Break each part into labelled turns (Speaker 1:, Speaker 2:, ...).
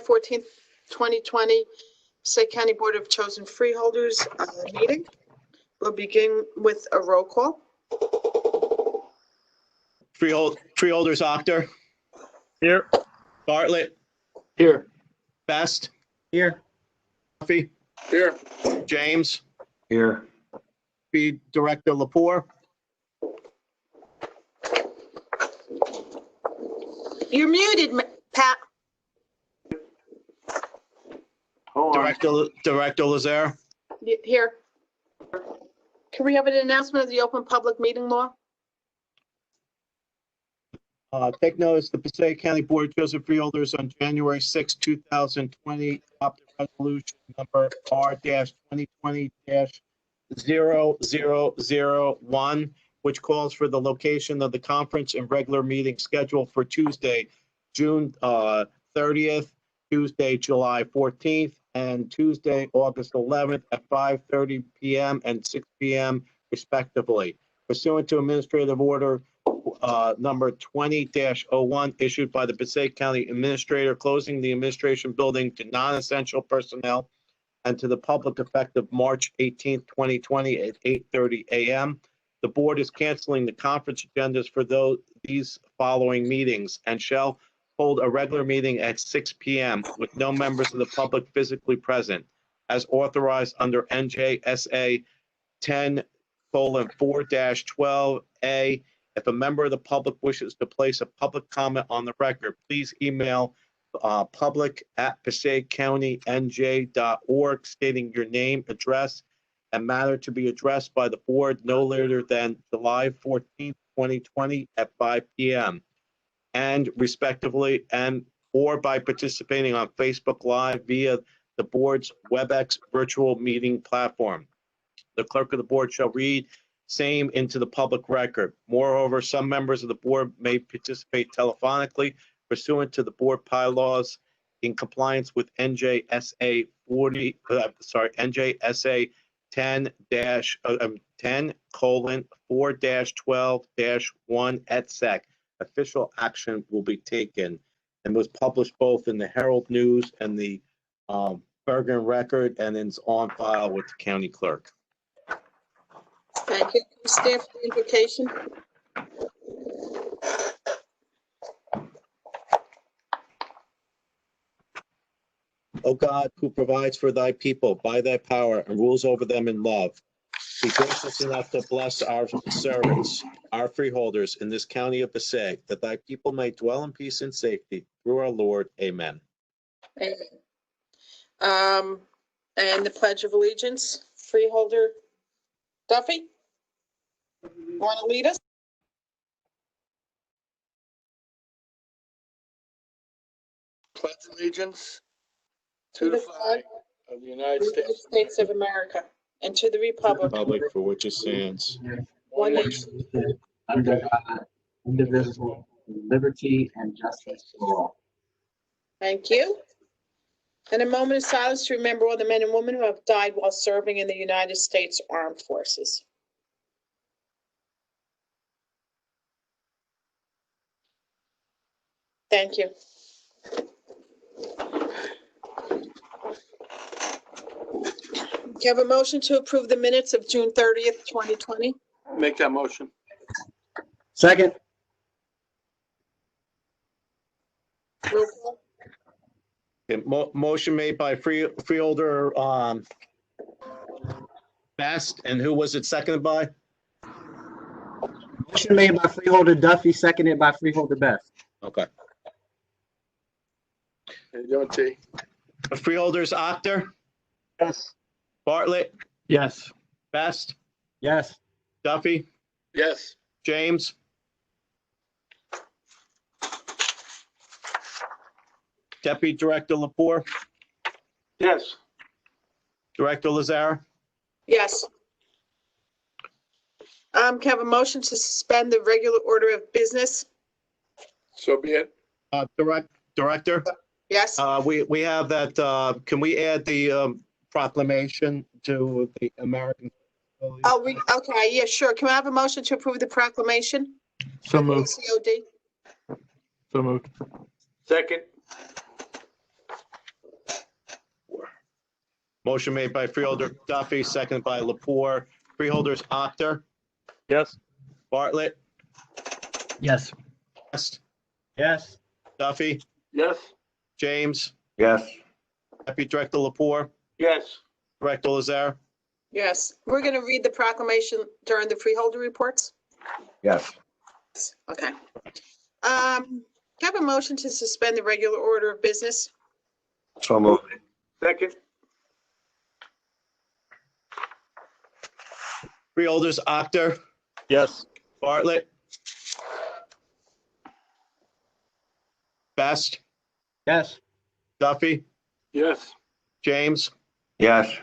Speaker 1: 14th, 2020, Passaic County Board of Chosen Freeholders meeting. We'll begin with a roll call.
Speaker 2: Freeholders, Octor.
Speaker 3: Here.
Speaker 2: Bartlett.
Speaker 3: Here.
Speaker 2: Best.
Speaker 3: Here.
Speaker 2: Murphy.
Speaker 3: Here.
Speaker 2: James.
Speaker 3: Here.
Speaker 2: Be Director Lepore.
Speaker 1: You're muted, Pat.
Speaker 2: Director Lazare.
Speaker 1: Here. Can we have an announcement of the open public meeting law?
Speaker 2: Take notice, the Passaic County Board of Chosen Freeholders on January 6, 2020 adopted resolution number R-2020-0001, which calls for the location of the conference and regular meeting scheduled for Tuesday, June 30th, Tuesday, July 14th, and Tuesday, August 11th at 5:30 p.m. and 6 p.m. respectively. Pursuant to Administrative Order number 20-01 issued by the Passaic County Administrator, closing the administration building to non-essential personnel and to the public effective March 18, 2020 at 8:30 a.m. The board is canceling the conference agendas for these following meetings and shall hold a regular meeting at 6 p.m. with no members of the public physically present, as authorized under NJSA 10:4-12A. If a member of the public wishes to place a public comment on the record, please email public@Passaiccountynj.org stating your name, address, and matter to be addressed by the board no later than July 14th, 2020 at 5 p.m. and respectively, and or by participating on Facebook Live via the board's WebEx virtual meeting platform. The clerk of the board shall read same into the public record. Moreover, some members of the board may participate telephonically pursuant to the board bylaws in compliance with NJSA 10:4-12-1 et sec. Official action will be taken and was published both in the Herald News and the Bergen Record, and is on file with the county clerk.
Speaker 1: Thank you. Can you stand for the invocation?
Speaker 2: O God, who provides for thy people by thy power and rules over them in love, be gracious enough to bless our servants, our freeholders in this county of Passaic, that thy people may dwell in peace and safety through our Lord. Amen.
Speaker 1: Amen. And the Pledge of Allegiance, Freeholder Duffy, you want to lead us?
Speaker 3: Pledge allegiance to the flag of the United
Speaker 1: States of America, and to the republic
Speaker 2: For which it stands,
Speaker 1: one nation.
Speaker 4: Under God, indivisible, with liberty and justice for all.
Speaker 1: Thank you. And a moment of silence to remember all the men and women who have died while serving in the United States Armed Forces. Thank you. Do you have a motion to approve the minutes of June 30th, 2020?
Speaker 3: Make that motion.
Speaker 4: Second.
Speaker 1: Roll call.
Speaker 2: motion made by Freeholder Best, and who was it seconded by?
Speaker 4: Motion made by Freeholder Duffy, seconded by Freeholder Best.
Speaker 2: Okay.
Speaker 3: How you doing, T?
Speaker 2: Freeholders Octor,
Speaker 4: Yes.
Speaker 2: Bartlett,
Speaker 3: Yes.
Speaker 2: Best,
Speaker 4: Yes.
Speaker 2: Duffy,
Speaker 3: Yes.
Speaker 2: James, Deputy Director Lepore,
Speaker 3: Yes.
Speaker 2: Director Lazare.
Speaker 1: Yes. Can I have a motion to suspend the regular order of business?
Speaker 3: So be it.
Speaker 2: Director,
Speaker 1: Yes.
Speaker 2: we have that, can we add the proclamation to the American?
Speaker 1: Oh, okay, yeah, sure. Can I have a motion to approve the proclamation?
Speaker 3: So moved.
Speaker 1: COD.
Speaker 3: So moved. Second.
Speaker 2: Motion made by Freeholder Duffy, seconded by Lepore. Freeholders, Actor,
Speaker 5: Yes.
Speaker 2: Bartlett,
Speaker 4: Yes.
Speaker 2: West,
Speaker 5: Yes.
Speaker 2: Duffy,
Speaker 3: Yes.
Speaker 2: James,
Speaker 5: Yes.
Speaker 2: Deputy Director Lepore,
Speaker 3: Yes.
Speaker 2: Director Lazare.
Speaker 1: Yes, we're going to read the proclamation during the freeholder reports.
Speaker 5: Yes.
Speaker 1: Okay. Can I have a motion to suspend the regular order of business?
Speaker 5: So moved.
Speaker 3: Second.
Speaker 2: Freeholders, Actor,
Speaker 5: Yes.
Speaker 2: Bartlett, Best,
Speaker 5: Yes.
Speaker 2: Duffy,
Speaker 3: Yes.
Speaker 2: James,
Speaker 5: Yes.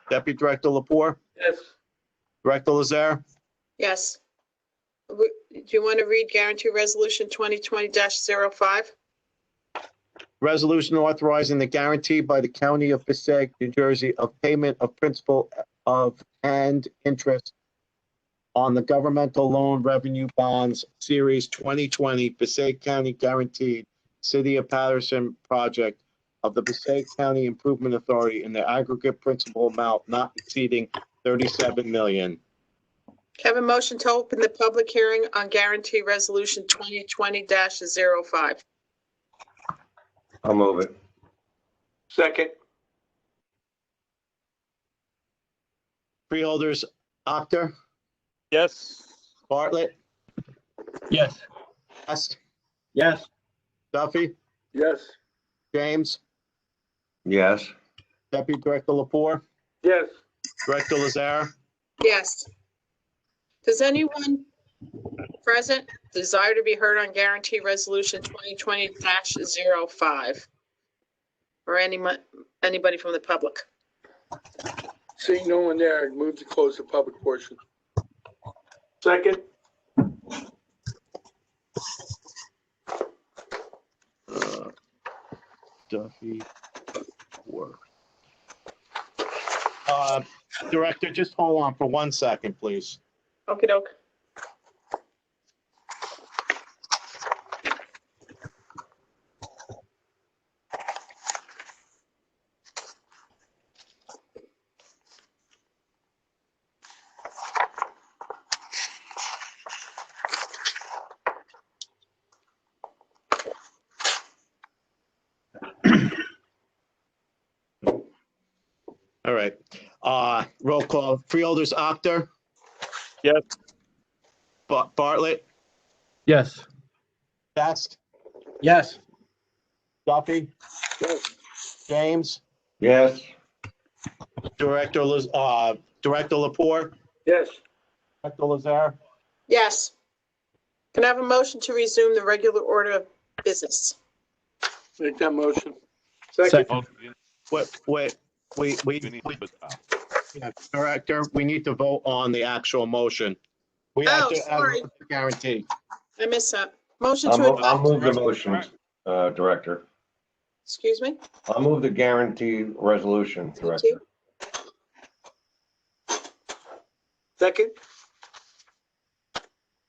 Speaker 2: Deputy Director Lepore,
Speaker 3: Yes.
Speaker 2: Director Lazare.
Speaker 1: Yes. Do you want to read guarantee resolution 2020-05?
Speaker 2: Resolution authorizing the guarantee by the County of Passaic, New Jersey, of payment of principal of and interest on the governmental loan revenue bonds, Series 2020, Passaic County Guaranteed City of Patterson Project of the Passaic County Improvement Authority in the aggregate principal amount not exceeding $37 million.
Speaker 1: Can I have a motion to open the public hearing on guarantee resolution 2020-05?
Speaker 5: I'll move it.
Speaker 3: Second.
Speaker 2: Freeholders, Actor,
Speaker 5: Yes.
Speaker 2: Bartlett,
Speaker 5: Yes.
Speaker 2: West,
Speaker 5: Yes.
Speaker 2: Duffy,
Speaker 3: Yes.
Speaker 2: James,
Speaker 5: Yes.
Speaker 2: Deputy Director Lepore,
Speaker 3: Yes.
Speaker 2: Director Lazare.
Speaker 1: Yes. Does anyone present desire to be heard on guarantee resolution 2020-05? Or anybody from the public?
Speaker 3: Seeing no one there, move to close the public portion. Second.
Speaker 2: Duffy, four. Director, just hold on for 1 second, please.
Speaker 1: Okey doke.
Speaker 2: All right. Roll call. Freeholders, Actor,
Speaker 5: Yes.
Speaker 2: Bartlett,
Speaker 5: Yes.
Speaker 2: Best,
Speaker 5: Yes.
Speaker 2: Duffy,
Speaker 3: Yes.
Speaker 2: James,
Speaker 5: Yes.
Speaker 2: Director Lepore,
Speaker 3: Yes.
Speaker 2: Director Lazare.
Speaker 1: Yes. Can I have a motion to resume the regular order of business?
Speaker 3: Make that motion.
Speaker 5: Second.
Speaker 2: Yeah, Director, we need to vote on the actual motion. We have
Speaker 1: Oh,
Speaker 2: to
Speaker 1: sorry.
Speaker 2: guarantee.
Speaker 1: I missed that. Motion
Speaker 6: I'll
Speaker 1: to
Speaker 6: move, I'll
Speaker 1: adopt.
Speaker 6: move the motion, Director.
Speaker 1: Excuse me?
Speaker 6: I'll move the guarantee resolution,
Speaker 1: Thank you.
Speaker 6: Director.
Speaker 3: Second.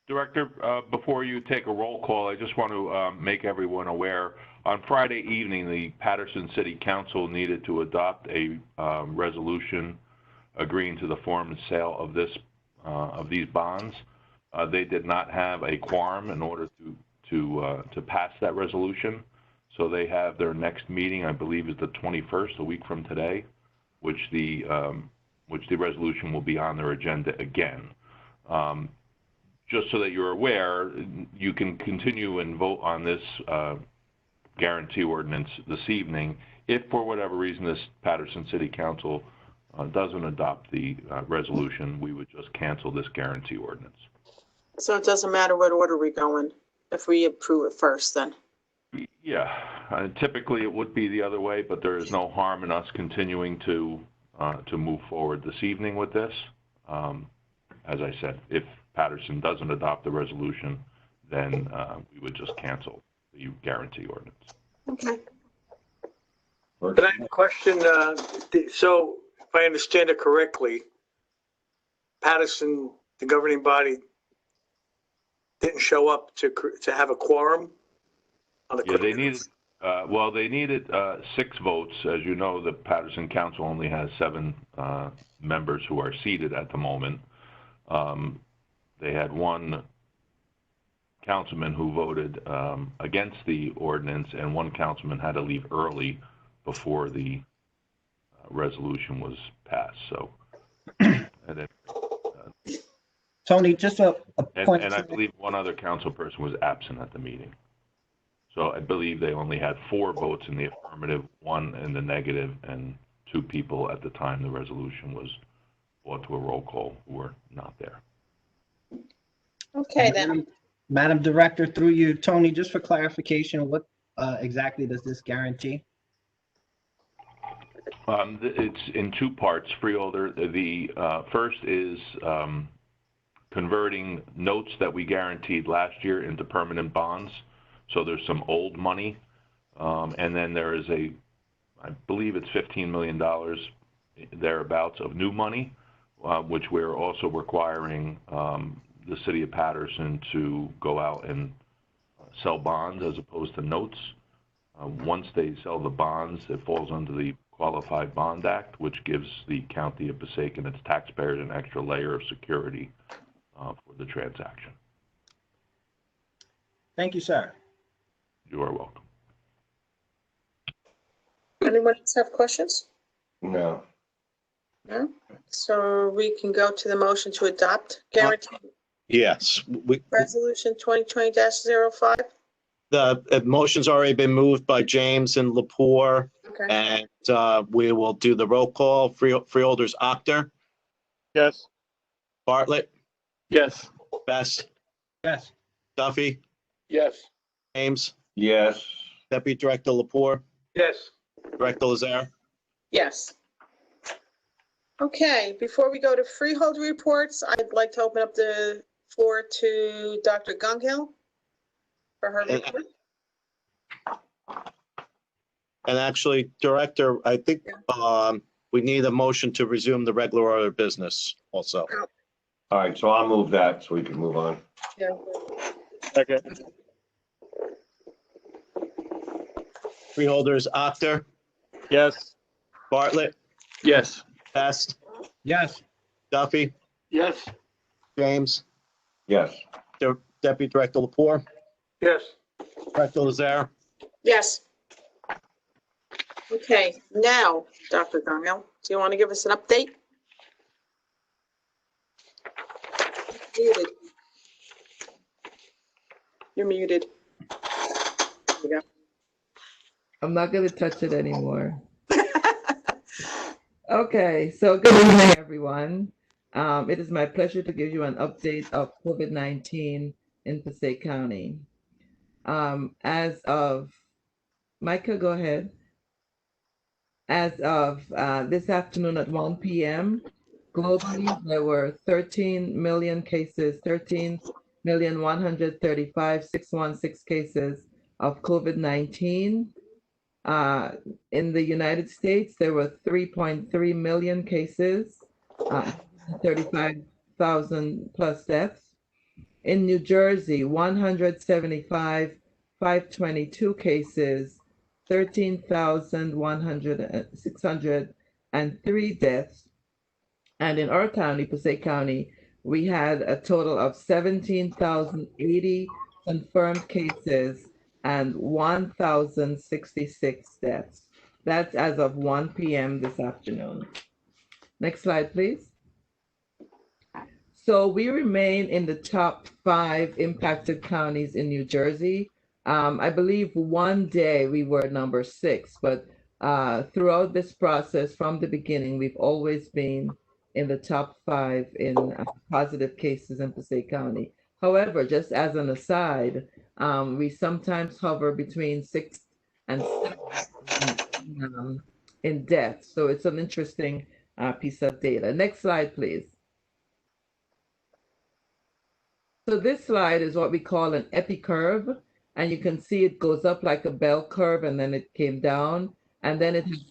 Speaker 7: Director, before you take a roll call, I just want to make everyone aware, on Friday evening, the Patterson City Council needed to adopt a resolution agreeing to the form and sale of these bonds. They did not have a quorum in order to pass that resolution. So they have their next meeting, I believe, is the 21st, a week from today, which the resolution will be on their agenda again. Just so that you're aware, you can continue and vote on this guarantee ordinance this evening. If for whatever reason this Patterson City Council doesn't adopt the resolution, we would just cancel this guarantee ordinance.
Speaker 1: So it doesn't matter what order we go in, if we approve it first then?
Speaker 7: Yeah, typically it would be the other way, but there is no harm in us continuing to move forward this evening with this. As I said, if Patterson doesn't adopt the resolution, then we would just cancel the guarantee ordinance.
Speaker 1: Okay.
Speaker 3: Can I have a question? So if I understand it correctly, Patterson, the governing body, didn't show up to have a quorum on the.
Speaker 7: Yeah, they needed Well, they needed 6 votes. As you know, the Patterson Council only has 7 members who are seated at the moment. They had 1 councilman who voted against the ordinance, and 1 councilman had to leave early before the resolution was passed. So, and then,
Speaker 8: Tony, just a point.
Speaker 7: and I believe 1 other council person was absent at the meeting. So I believe they only had 4 votes in the affirmative, 1 in the negative, and 2 people at the time the resolution was brought to a roll call who were not there.
Speaker 1: Okay, then.
Speaker 8: Madam Director, through you, Tony, just for clarification, what exactly does this guarantee?
Speaker 7: It's in 2 parts, Freeholder. The first is converting notes that we guaranteed last year into permanent bonds. So there's some old money, and then there is I believe it's $15 million thereabouts of new money, which we're also requiring the city of Patterson to go out and sell bonds as opposed to notes. Once they sell the bonds, it falls under the Qualified Bond Act, which gives the county of Passaic and its taxpayers an extra layer of security for the transaction.
Speaker 8: Thank you, sir.
Speaker 7: You are welcome.
Speaker 1: Anyone else have questions?
Speaker 6: No.
Speaker 1: No? So we can go to the motion to adopt guarantee
Speaker 2: Yes,
Speaker 1: resolution 2020-05.
Speaker 2: the motion's already been moved by James and Lepore,
Speaker 1: Okay.
Speaker 2: and we will do the roll call. Freeholders, Actor,
Speaker 5: Yes.
Speaker 2: Bartlett,
Speaker 5: Yes.
Speaker 2: Best,
Speaker 8: Yes.
Speaker 2: Duffy,
Speaker 3: Yes.
Speaker 2: James,
Speaker 6: Yes.
Speaker 2: Deputy Director Lepore,
Speaker 5: Yes.
Speaker 2: Director Lazare.
Speaker 1: Yes. Okay, before we go to freeholder reports, I'd like to open up the floor to Dr. Gunghill for her report.
Speaker 2: And actually, Director, I think we need a motion to resume the regular order of business also.
Speaker 6: All right, so I'll move that so we can move on.
Speaker 1: Yeah.
Speaker 5: Second.
Speaker 2: Freeholders, Actor,
Speaker 5: Yes.
Speaker 2: Bartlett,
Speaker 5: Yes.
Speaker 2: Best,
Speaker 8: Yes.
Speaker 2: Duffy,
Speaker 3: Yes.
Speaker 2: James,
Speaker 6: Yes.
Speaker 2: Deputy Director Lepore,
Speaker 3: Yes.
Speaker 2: Director Lazare.
Speaker 1: Yes. Okay, now, Dr. Gunghill, do you want to give us an update? Muted. You're muted. There you go.
Speaker 9: I'm not going to touch it anymore. Okay, so good evening, everyone. It is my pleasure to give you an update of COVID-19 in Passaic County. As of, Micah, go ahead. As of this afternoon at 1 p.m., globally, there were 13 million cases, 13,135,616 cases of COVID-19. In the United States, there were 3.3 million cases, 35,000 plus deaths. In New Jersey, 175,522 cases, 13,603 deaths. And in our county, Passaic County, we had a total of 17,080 confirmed cases and 1,066 deaths. That's as of 1 p.m. this afternoon. Next slide, please. So we remain in the top 5 impacted counties in New Jersey. I believe one day we were number 6, but throughout this process from the beginning, we've always been in the top 5 in positive cases in Passaic County. However, just as an aside, we sometimes hover between 6th and 7th in death. So it's an interesting piece of data. Next slide, please. So this slide is what we call an epicurve, and you can see it goes up like a bell curve, and then it came down, and then it has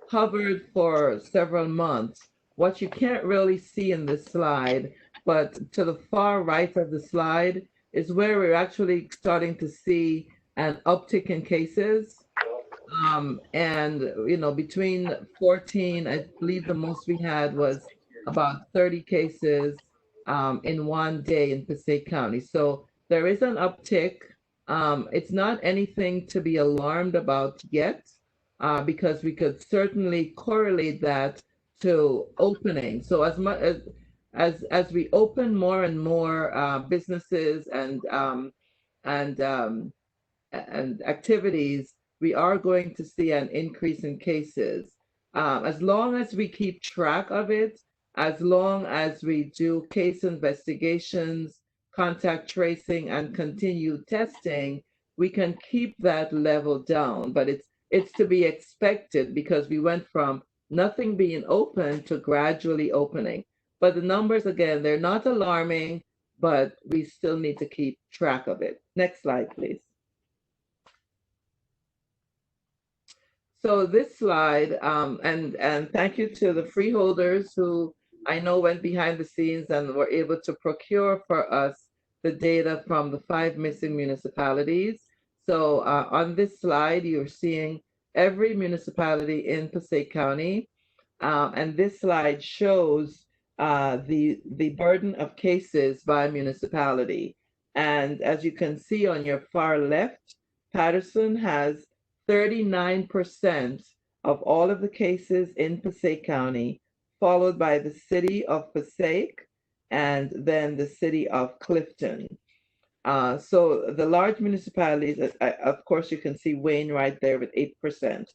Speaker 9: hovered for several months. What you can't really see in this slide, but to the far right of the slide is where we're actually starting to see an uptick in cases. And, you know, between 14, I believe the most we had was about 30 cases in one day in Passaic County. So there is an uptick. It's not anything to be alarmed about yet, because we could certainly correlate that to opening. So as much as we open more and more businesses and um, and activities, we are going to see an increase in cases. As long as we keep track of it, as long as we do case investigations, contact tracing, and continue testing, we can keep that level down. But it's to be expected because we went from nothing being open to gradually opening. But the numbers, again, they're not alarming, but we still need to keep track of it. Next slide, please. So this slide, and thank you to the freeholders who I know went behind the scenes and were able to procure for us the data from the 5 missing municipalities. So on this slide, you're seeing every municipality in Passaic County. And this slide shows the burden of cases by municipality. And as you can see on your far left, Patterson has 39% of all of the cases in Passaic County, followed by the city of Passaic and then the city of Clifton. So the large municipalities, of course, you can see Wayne right there with 8%.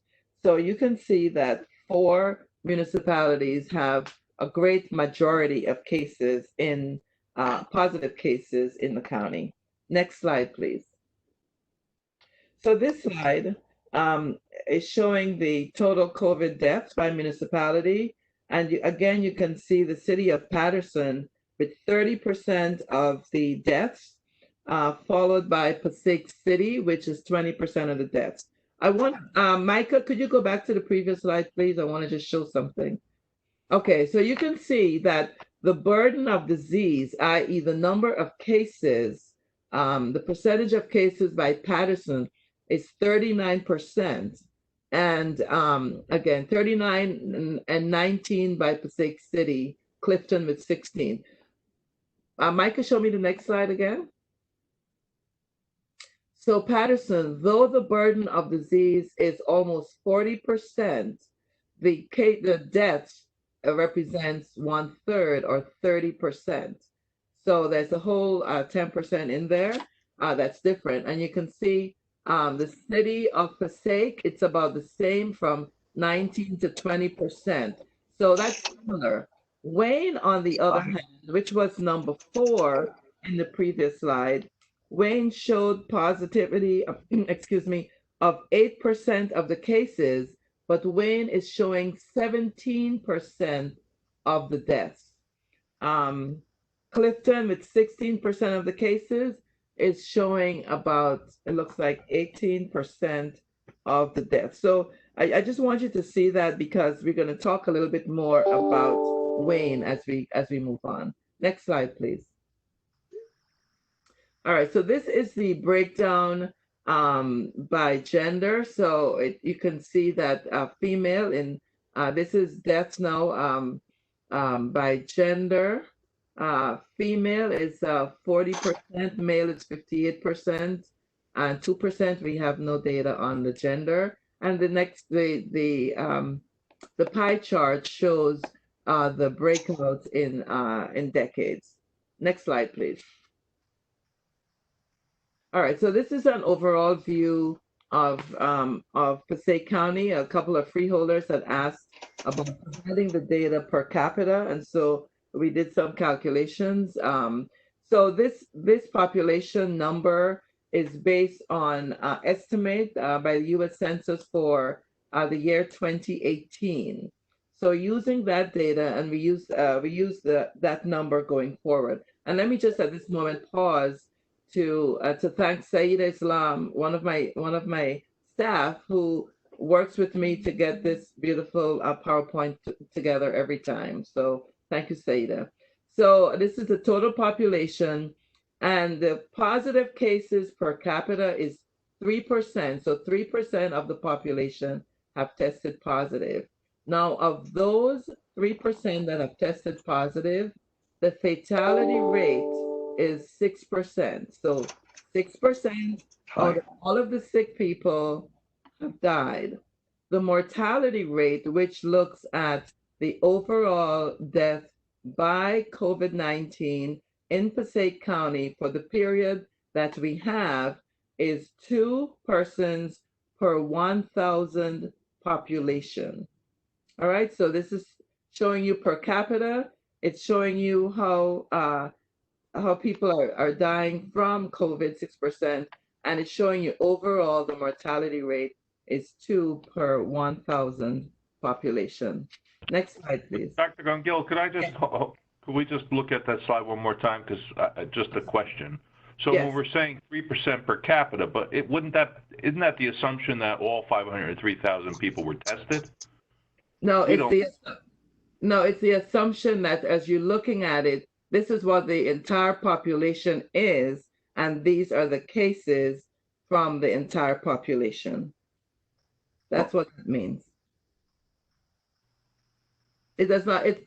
Speaker 9: So you can see that 4 municipalities have a great majority of cases in positive cases in the county. Next slide, please. So this slide is showing the total COVID deaths by municipality. And again, you can see the city of Patterson with 30% of the deaths, followed by Passaic City, which is 20% of the deaths. I want, Micah, could you go back to the previous slide, please? I want to just show something. Okay, so you can see that the burden of disease, i.e. the number of cases, the percentage of cases by Patterson is 39%. And again, 39 and 19 by Passaic City, Clifton with 16. Micah, show me the next slide again. So Patterson, though the burden of disease is almost 40%, the deaths represents 1/3 or 30%. So there's a whole 10% in there that's different. And you can see the city of Passaic, it's about the same from 19 to 20%. So that's similar. Wayne, on the other hand, which was number 4 in the previous slide, Wayne showed positivity of, excuse me, of 8% of the cases, but Wayne is showing 17% of the deaths. Clifton, with 16% of the cases, is showing about, it looks like 18% of the deaths. So I just want you to see that because we're going to talk a little bit more about Wayne as we move on. Next slide, please. All right, so this is the breakdown by gender. So you can see that female in, this is deaths now by gender. Female is 40%, male is 58%, and 2% we have no data on the gender. And the next, the pie chart shows the breakouts in decades. Next slide, please. All right, so this is an overall view of Passaic County. A couple of freeholders had asked about providing the data per capita, and so we did some calculations. So this population number is based on estimate by the U.S. Census for the year 2018. So using that data, and we use that number going forward. And let me just at this moment pause to thank Saida Islam, one of my staff who works with me to get this beautiful PowerPoint together every time. So thank you, Saida. So this is the total population, and the positive cases per capita is 3%. So 3% of the population have tested positive. Now, of those 3% that have tested positive, the fatality rate is 6%. So 6% out of all of the sick people have died. The mortality rate, which looks at the overall death by COVID-19 in Passaic County for the period that we have, is 2 persons per 1,000 population. All right, so this is showing you per capita. It's showing you how people are dying from COVID, 6%, and it's showing you overall the mortality rate is 2 per 1,000 population. Next slide, please.
Speaker 7: Dr. Gungil, could we just look at that slide one more time? Because just a question. So
Speaker 9: Yes.
Speaker 7: when we're saying 3% per capita, but isn't that the assumption that all 503,000 people were tested?
Speaker 9: No, it's the assumption that as you're looking at it, this is what the entire population is, and these are the cases from the entire population. That's what it means. It does not, if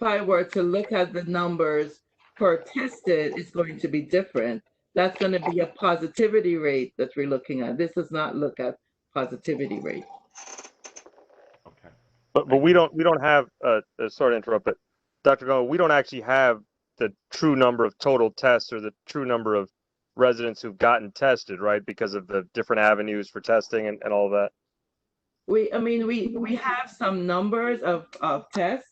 Speaker 9: I were to look at the numbers per tested, it's going to be different. That's going to be a positivity rate that we're looking at. This does not look at positivity rate.
Speaker 7: Okay.
Speaker 5: But we don't have, sorry to interrupt, but Dr. Go, we don't actually have the true number of total tests or the true number of residents who've gotten tested, right? Because of the different avenues for testing and all that.
Speaker 9: We have some numbers of tests,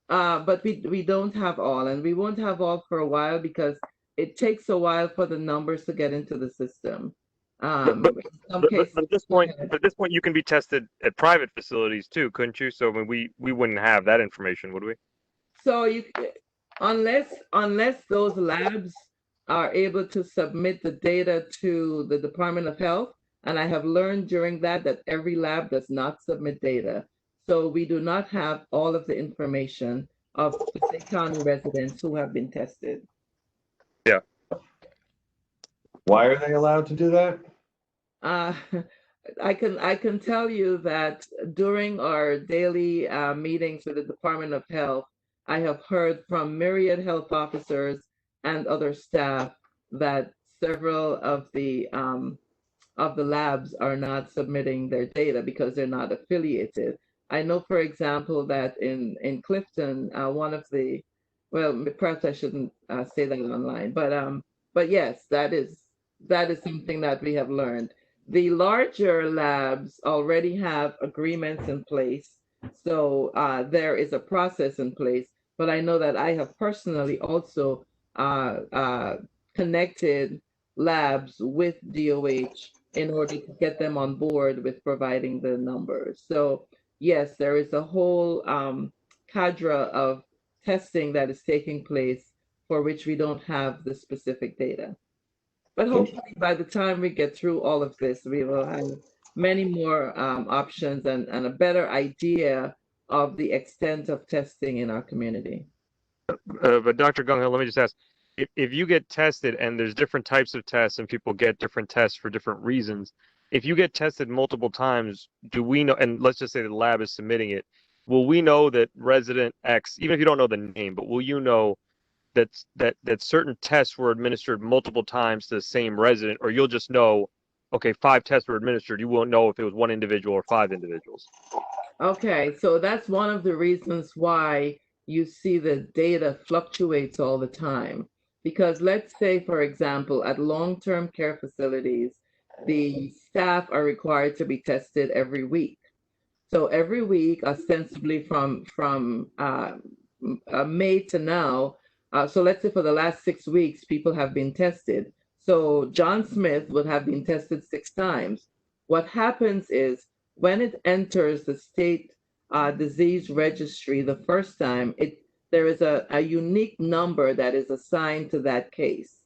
Speaker 9: but we don't have all, and we won't have all for a while because it takes a while for the numbers to get into the system.
Speaker 5: But at this point, you can be tested at private facilities too, couldn't you? So I mean, we wouldn't have that information, would we?
Speaker 9: So unless those labs are able to submit the data to the Department of Health, and I have learned during that every lab does not submit data. So we do not have all of the information of Passaic County residents who have been tested.
Speaker 5: Yeah.
Speaker 6: Why are they allowed to do that?
Speaker 9: I can tell you that during our daily meetings with the Department of Health, I have heard from myriad health officers and other staff that several of the labs are not submitting their data because they're not affiliated. I know, for example, that in Clifton, one of the, well, perhaps I shouldn't say that online, but yes, that is something that we have learned. The larger labs already have agreements in place, so there is a process in place. But I know that I have personally also connected labs with DOH in order to get them on board with providing the numbers. So yes, there is a whole cadre of testing that is taking place for which we don't have the specific data. But hopefully by the time we get through all of this, we will have many more options and a better idea of the extent of testing in our community.
Speaker 5: But Dr. Gunghill, let me just ask, if you get tested and there's different types of tests and people get different tests for different reasons, if you get tested multiple times, do we know, and let's just say the lab is submitting it, will we know that resident X, even if you don't know the name, but will you know that certain tests were administered multiple times to the same resident, or you'll just know, okay, 5 tests were administered, you won't know if it was 1 individual or 5 individuals?
Speaker 9: Okay, so that's one of the reasons why you see the data fluctuates all the time. Because let's say, for example, at long-term care facilities, the staff are required to be tested every week. So every week, ostensibly from May to now, so let's say for the last 6 weeks, people have been tested. So John Smith would have been tested 6 times. What happens is when it enters the state disease registry the first time, there is a unique number that is assigned to that case.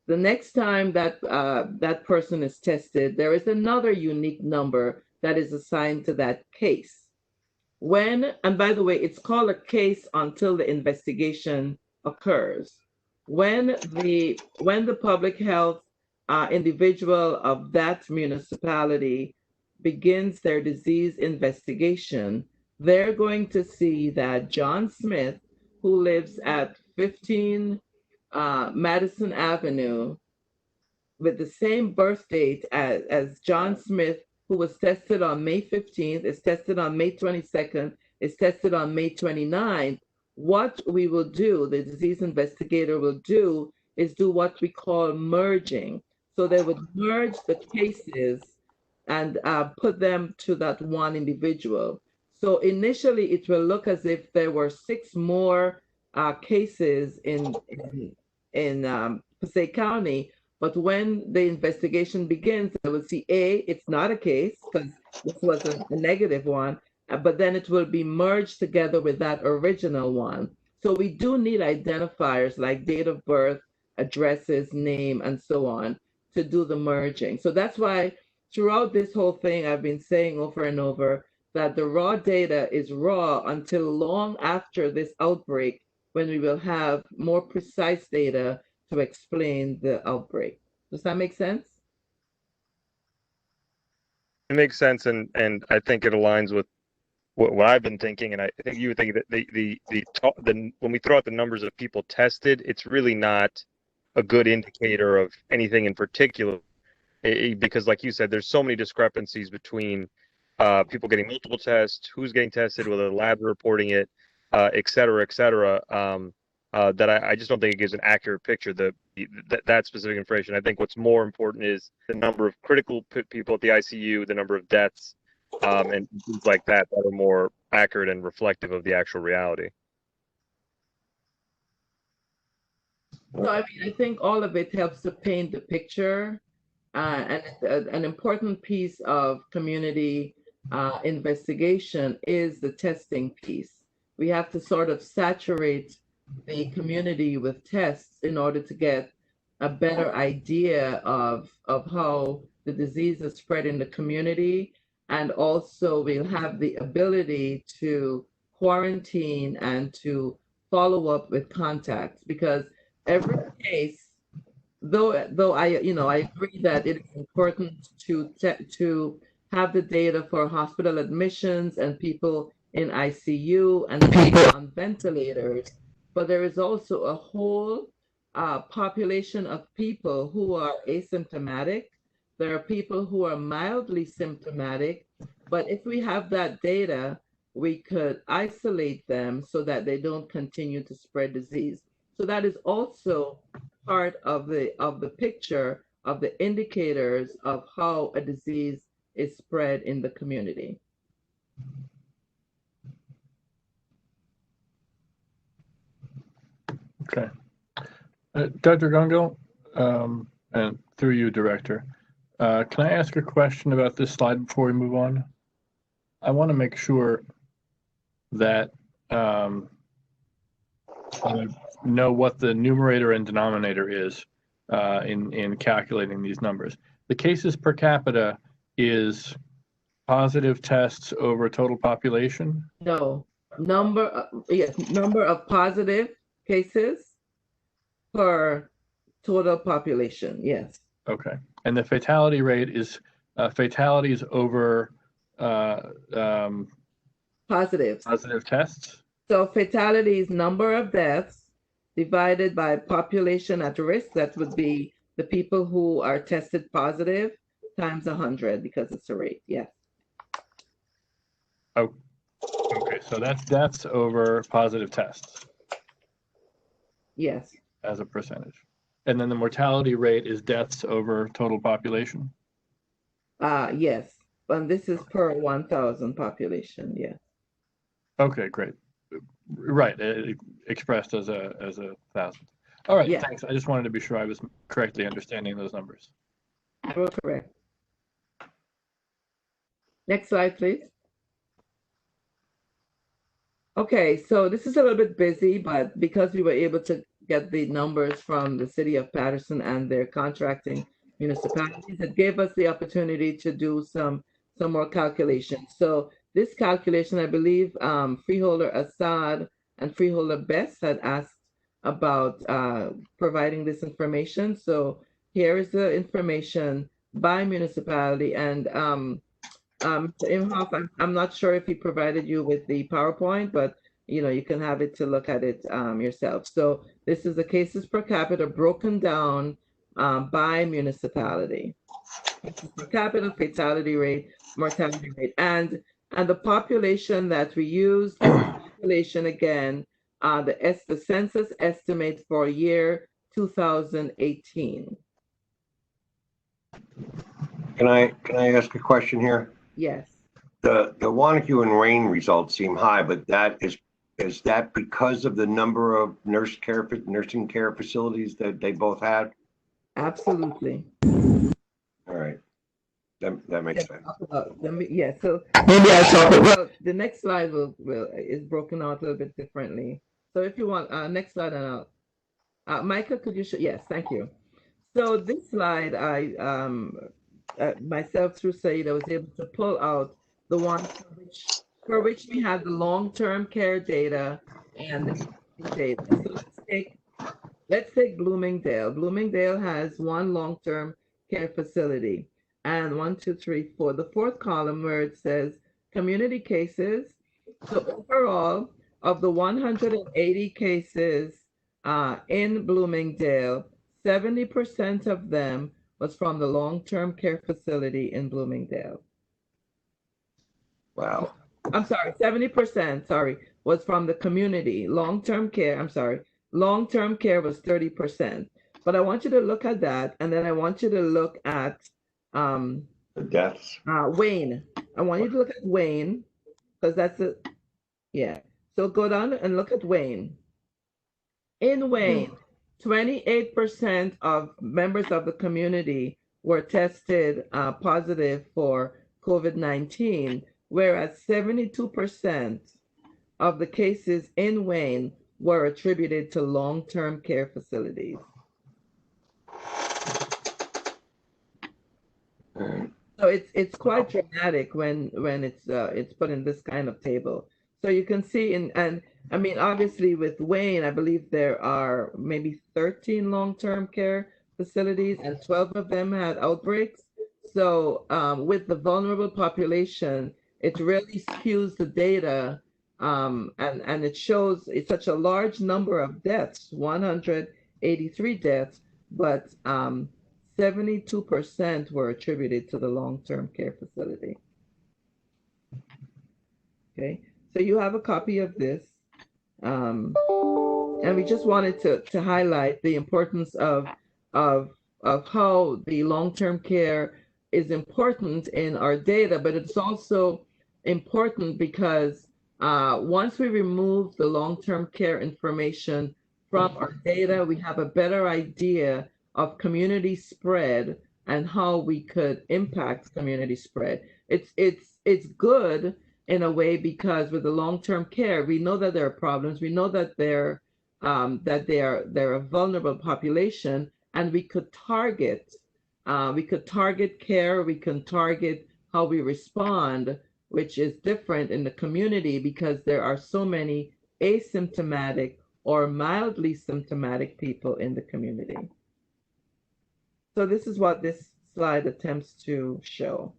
Speaker 9: The next time that that person is tested, there is another unique number that is assigned to that case. And by the way, it's called a case until the investigation occurs. When the public health individual of that municipality begins their disease investigation, they're going to see that John Smith, who lives at 15 Madison Avenue, with the same birth date as John Smith, who was tested on May 15th, is tested on May 22nd, is tested on May 29th, what we will do, the disease investigator will do, is do what we call merging. So they would merge the cases and put them to that one individual. So initially, it will look as if there were 6 more cases in Passaic County, but when the investigation begins, they will see it's not a case because this was a negative one, but then it will be merged together with that original one. So we do need identifiers like date of birth, addresses, name, and so on to do the merging. So that's why throughout this whole thing, I've been saying over and over that the raw data is raw until long after this outbreak, when we will have more precise data to explain the outbreak. Does that make sense?
Speaker 5: It makes sense, and I think it aligns with what I've been thinking, and I think you would think that the when we throw out the numbers of people tested, it's really not a good indicator of anything in particular, because like you said, there's so many discrepancies between people getting multiple tests, who's getting tested, whether the labs are reporting it, et cetera, that I just don't think it gives an accurate picture. That specific information. I think what's more important is the number of critical people at the ICU, the number of deaths, and things like that are more accurate and reflective of the actual reality.
Speaker 9: So I mean, I think all of it helps to paint the picture, and an important piece of community investigation is the testing piece. We have to sort of saturate the community with tests in order to get a better idea of how the disease is spread in the community. And also we'll have the ability to quarantine and to follow up with contacts, because every case, though I agree that it is important to have the data for hospital admissions and people in ICU and people on ventilators, but there is also a whole population of people who are asymptomatic. There are people who are mildly symptomatic, but if we have that data, we could isolate them so that they don't continue to spread disease. So that is also part of the picture of the indicators of how a disease is spread in the community.
Speaker 10: Okay. Dr. Gungo, and through you, Director, can I ask a question about this slide before we move on? I want to make sure that I know what the numerator and denominator is in calculating these numbers. The cases per capita is positive tests over total population?
Speaker 9: No, number of positive cases per total population, yes.
Speaker 10: Okay, and the fatality rate is fatalities over
Speaker 9: Positives.
Speaker 10: positive tests?
Speaker 9: So fatality is number of deaths divided by population at risk. That would be the people who are tested positive times 100, because it's a rate, yes.
Speaker 10: Oh, okay, so that's deaths over positive tests.
Speaker 9: Yes.
Speaker 10: As a percentage. And then the mortality rate is deaths over total population?
Speaker 9: Yes, and this is per 1,000 population, yes.
Speaker 10: Okay, great. Right, expressed as a 1,000. All right,
Speaker 9: Yeah.
Speaker 10: Thanks. I just wanted to be sure I was correctly understanding those numbers.
Speaker 9: You're correct. Next slide, please. Okay, so this is a little bit busy, but because we were able to get the numbers from the city of Patterson and their contracting municipalities, it gave us the opportunity to do some more calculations. So this calculation, I believe Freeholder Assad and Freeholder Best had asked about providing this information. So here is the information by municipality. And Imhoff, I'm not sure if he provided you with the PowerPoint, but you can have it to look at it yourself. So this is the cases per capita broken down by municipality. Per capita, fatality rate, mortality rate, and the population that we use, population again, the census estimate for year 2018.
Speaker 6: Can I ask a question here?
Speaker 9: Yes.
Speaker 6: The Wanacue and Rain results seem high, but is that because of the number of nursing care facilities that they both had?
Speaker 9: Absolutely.
Speaker 6: All right. That makes sense.
Speaker 9: Yeah, so maybe I'll talk about the next slide is broken out a little bit differently. So if you want, next slide, and Micah, could you show? Yes, thank you. So this slide, I myself through Saida was able to pull out the one for which we had the long-term care data and the data. So let's take Bloomingdale. Bloomingdale has one long-term care facility, and 1, 2, 3, 4. The fourth column where it says community cases. So overall, of the 180 cases in Bloomingdale, 70% of them was from the long-term care facility in Bloomingdale.
Speaker 6: Wow.
Speaker 9: I'm sorry, 70%, sorry, was from the community. Long-term care, I'm sorry, long-term care was 30%. But I want you to look at that, and then I want you to look at
Speaker 6: The deaths.
Speaker 9: Wayne. I want you to look at Wayne, because that's it. Yeah. So go down and look at Wayne. In Wayne, 28% of members of the community were tested positive for COVID-19, whereas 72% of the cases in Wayne were attributed to long-term care facilities. So it's quite dramatic when it's put in this kind of table. So you can see and I mean, obviously with Wayne, I believe there are maybe 13 long-term care facilities and 12 of them had outbreaks. So with the vulnerable population, it really skews the data and it shows it's such a large number of deaths, 183 deaths, but 72% were attributed to the long-term care facility. Okay, so you have a copy of this. And we just wanted to highlight the importance of how the long-term care is important in our data, but it's also important because once we remove the long-term care information from our data, we have a better idea of community spread and how we could impact community spread. It's good in a way because with the long-term care, we know that there are problems. We know that they're a vulnerable population, and we could target care. We can target how we respond, which is different in the community because there are so many asymptomatic or mildly symptomatic people in the community. So this is what this slide attempts to show.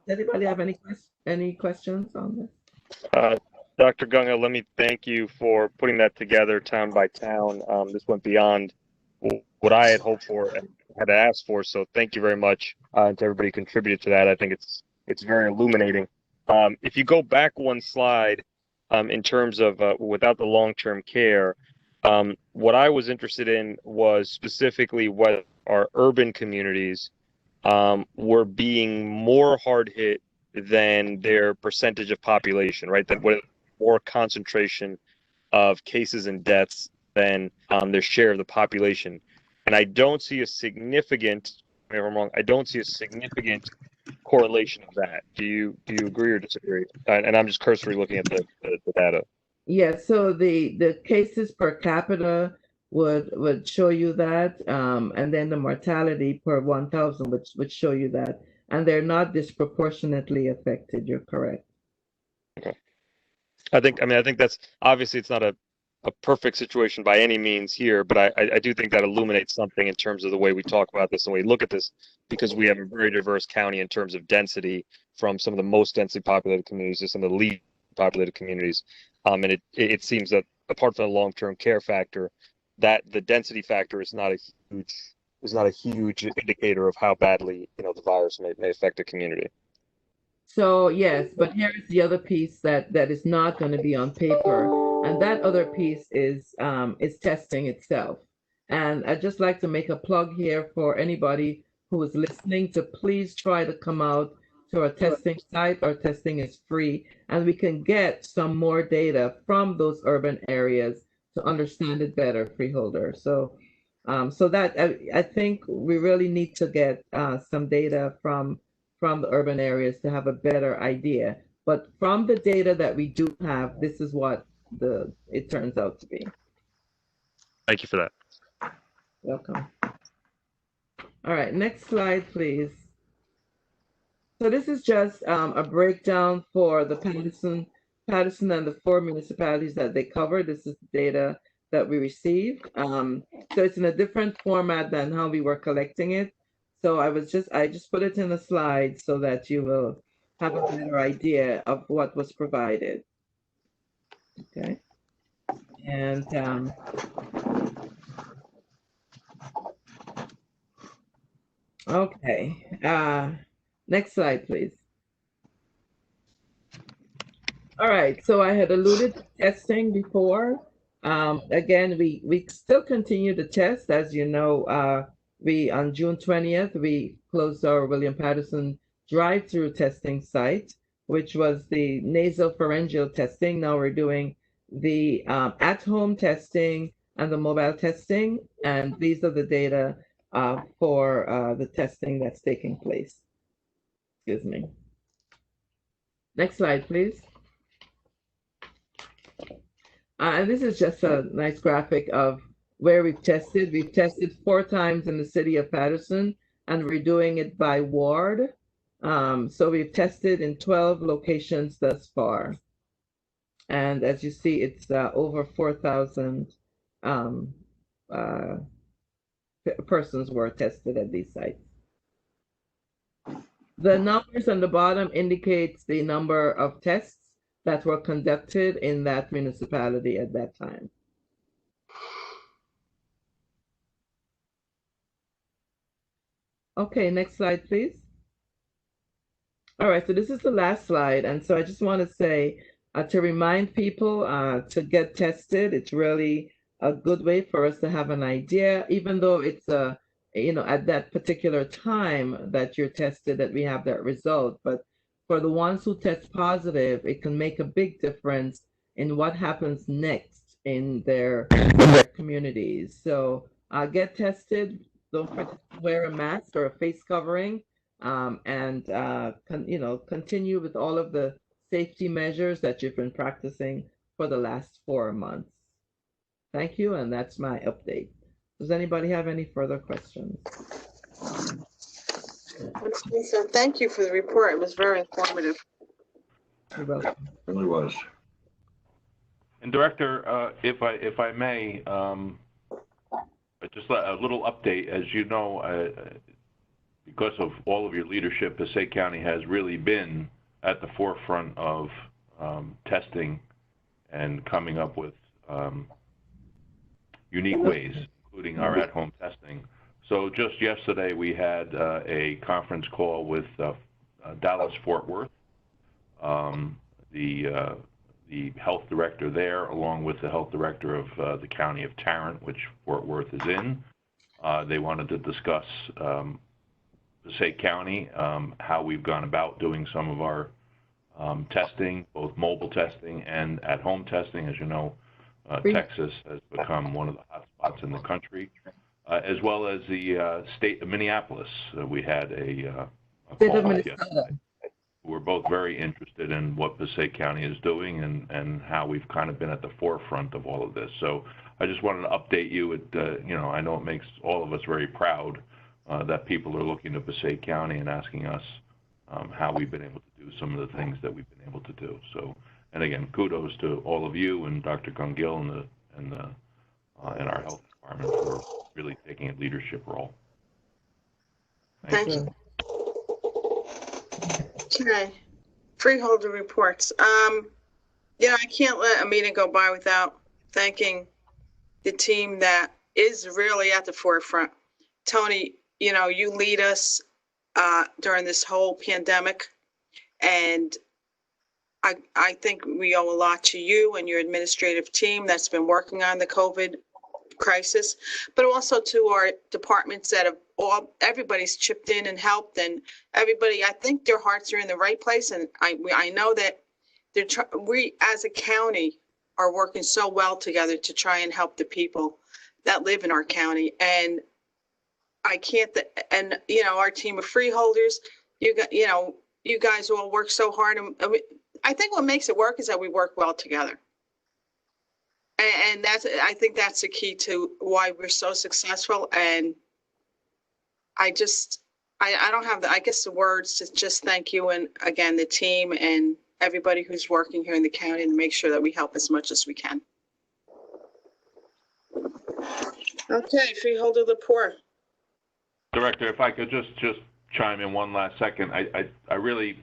Speaker 9: Does anybody have any questions on this?
Speaker 5: Dr. Gunga, let me thank you for putting that together town by town. This went beyond what I had hoped for and had asked for. So thank you very much to everybody who contributed to that. I think it's very illuminating. If you go back one slide in terms of without the long-term care, what I was interested in was specifically what our urban communities were being more hard hit than their percentage of population, right? That what more concentration of cases and deaths than their share of the population. And I don't see a significant, if I'm wrong, I don't see a significant correlation of that. Do you agree or disagree? And I'm just cursory looking at the data.
Speaker 9: Yeah, so the cases per capita would show you that, and then the mortality per 1,000 would show you that, and they're not disproportionately affected. You're correct.
Speaker 5: Okay. I think that's obviously it's not a a perfect situation by any means here, but I do think that illuminates something in terms of the way we talk about this and we look at this, because we have a very diverse county in terms of density, from some of the most densely populated communities to some of the least populated communities. And it seems that apart from the long-term care factor, that the density factor is not a huge indicator of how badly, the virus may affect a community.
Speaker 9: So yes, but here's the other piece that is not going to be on paper, and that other piece is testing itself. And I'd just like to make a plug here for anybody who is listening to please try to come out to our testing site. Our testing is free, and we can get some more data from those urban areas to understand it better, freeholder. So, so that I think we really need to get some data from the urban areas to have a better idea. But from the data that we do have, this is what it turns out to be.
Speaker 5: Thank you for that.
Speaker 9: Welcome. All right, next slide, please. So this is just a breakdown for the Patterson and the 4 municipalities that they cover. This is the data that we received. So it's in a different format than how we were collecting it. So I just put it in a slide so that you will have a better idea of what was provided. Okay. And okay. Next slide, please. All right, so I had alluded to testing before. Again, we still continue to test. As you know, on June 20th, we closed our William Patterson drive-through testing site, which was the nasopharyngeal testing. Now we're doing the at-home testing and the mobile testing, and these are the data for the testing that's taking place. Excuse me. Next slide, please. And this is just a nice graphic of where we've tested. We've tested 4 times in the city of Patterson, and we're doing it by ward. So we've tested in 12 locations thus far. And as you see, it's over 4,000 persons were tested at these sites. The numbers on the bottom indicates the number of tests that were conducted in that municipality at that time. Okay, next slide, please. All right, so this is the last slide. And so I just want to say, to remind people to get tested. It's really a good way for us to have an idea, even though it's at that particular time that you're tested that we have that result. But for the ones who test positive, it can make a big difference in what happens next in their communities. So get tested. Don't forget to wear a mask or a face covering, and continue with all of the safety measures that you've been practicing for the last 4 months. Thank you, and that's my update. Does anybody have any further questions?
Speaker 1: So thank you for the report. It was very informative.
Speaker 9: You're welcome.
Speaker 6: It really was.
Speaker 7: And Director, if I may, just a little update. As you know, because of all of your leadership, Passaic County has really been at the forefront of testing and coming up with unique ways, including our at-home testing. So just yesterday, we had a conference call with Dallas-Fort Worth, the health director there, along with the health director of the county of Tarrant, which Fort Worth is in. They wanted to discuss Passaic County, how we've gone about doing some of our testing, both mobile testing and at-home testing. As you know, Texas has become one of the hot spots in the country, as well as the state of Minneapolis. We had a call with yesterday. We're both very interested in what Passaic County is doing and how we've kind of been at the forefront of all of this. So I just wanted to update you. I know it makes all of us very proud that people are looking to Passaic County and asking us how we've been able to do some of the things that we've been able to do. So, and again, kudos to all of you and Dr. Gungil and our health department for really taking a leadership role.
Speaker 1: Thank you. Okay, freeholder reports. Yeah, I can't let a meeting go by without thanking the team that is really at the forefront. Tony, you know, you lead us during this whole pandemic, and I think we owe a lot to you and your administrative team that's been working on the COVID crisis, but also to our departments that have everybody's chipped in and helped, and everybody, I think their hearts are in the right place. And I know that we as a county are working so well together to try and help the people that live in our county. And I can't, and you know, our team of freeholders, you guys all work so hard. And I think what makes it work is that we work well together. And I think that's the key to why we're so successful. And I don't have the words to just thank you. And again, the team and everybody who's working here in the county to make sure that we help as much as we can. Okay, freeholder Lepore.
Speaker 7: Director, if I could just chime in one last second. I really,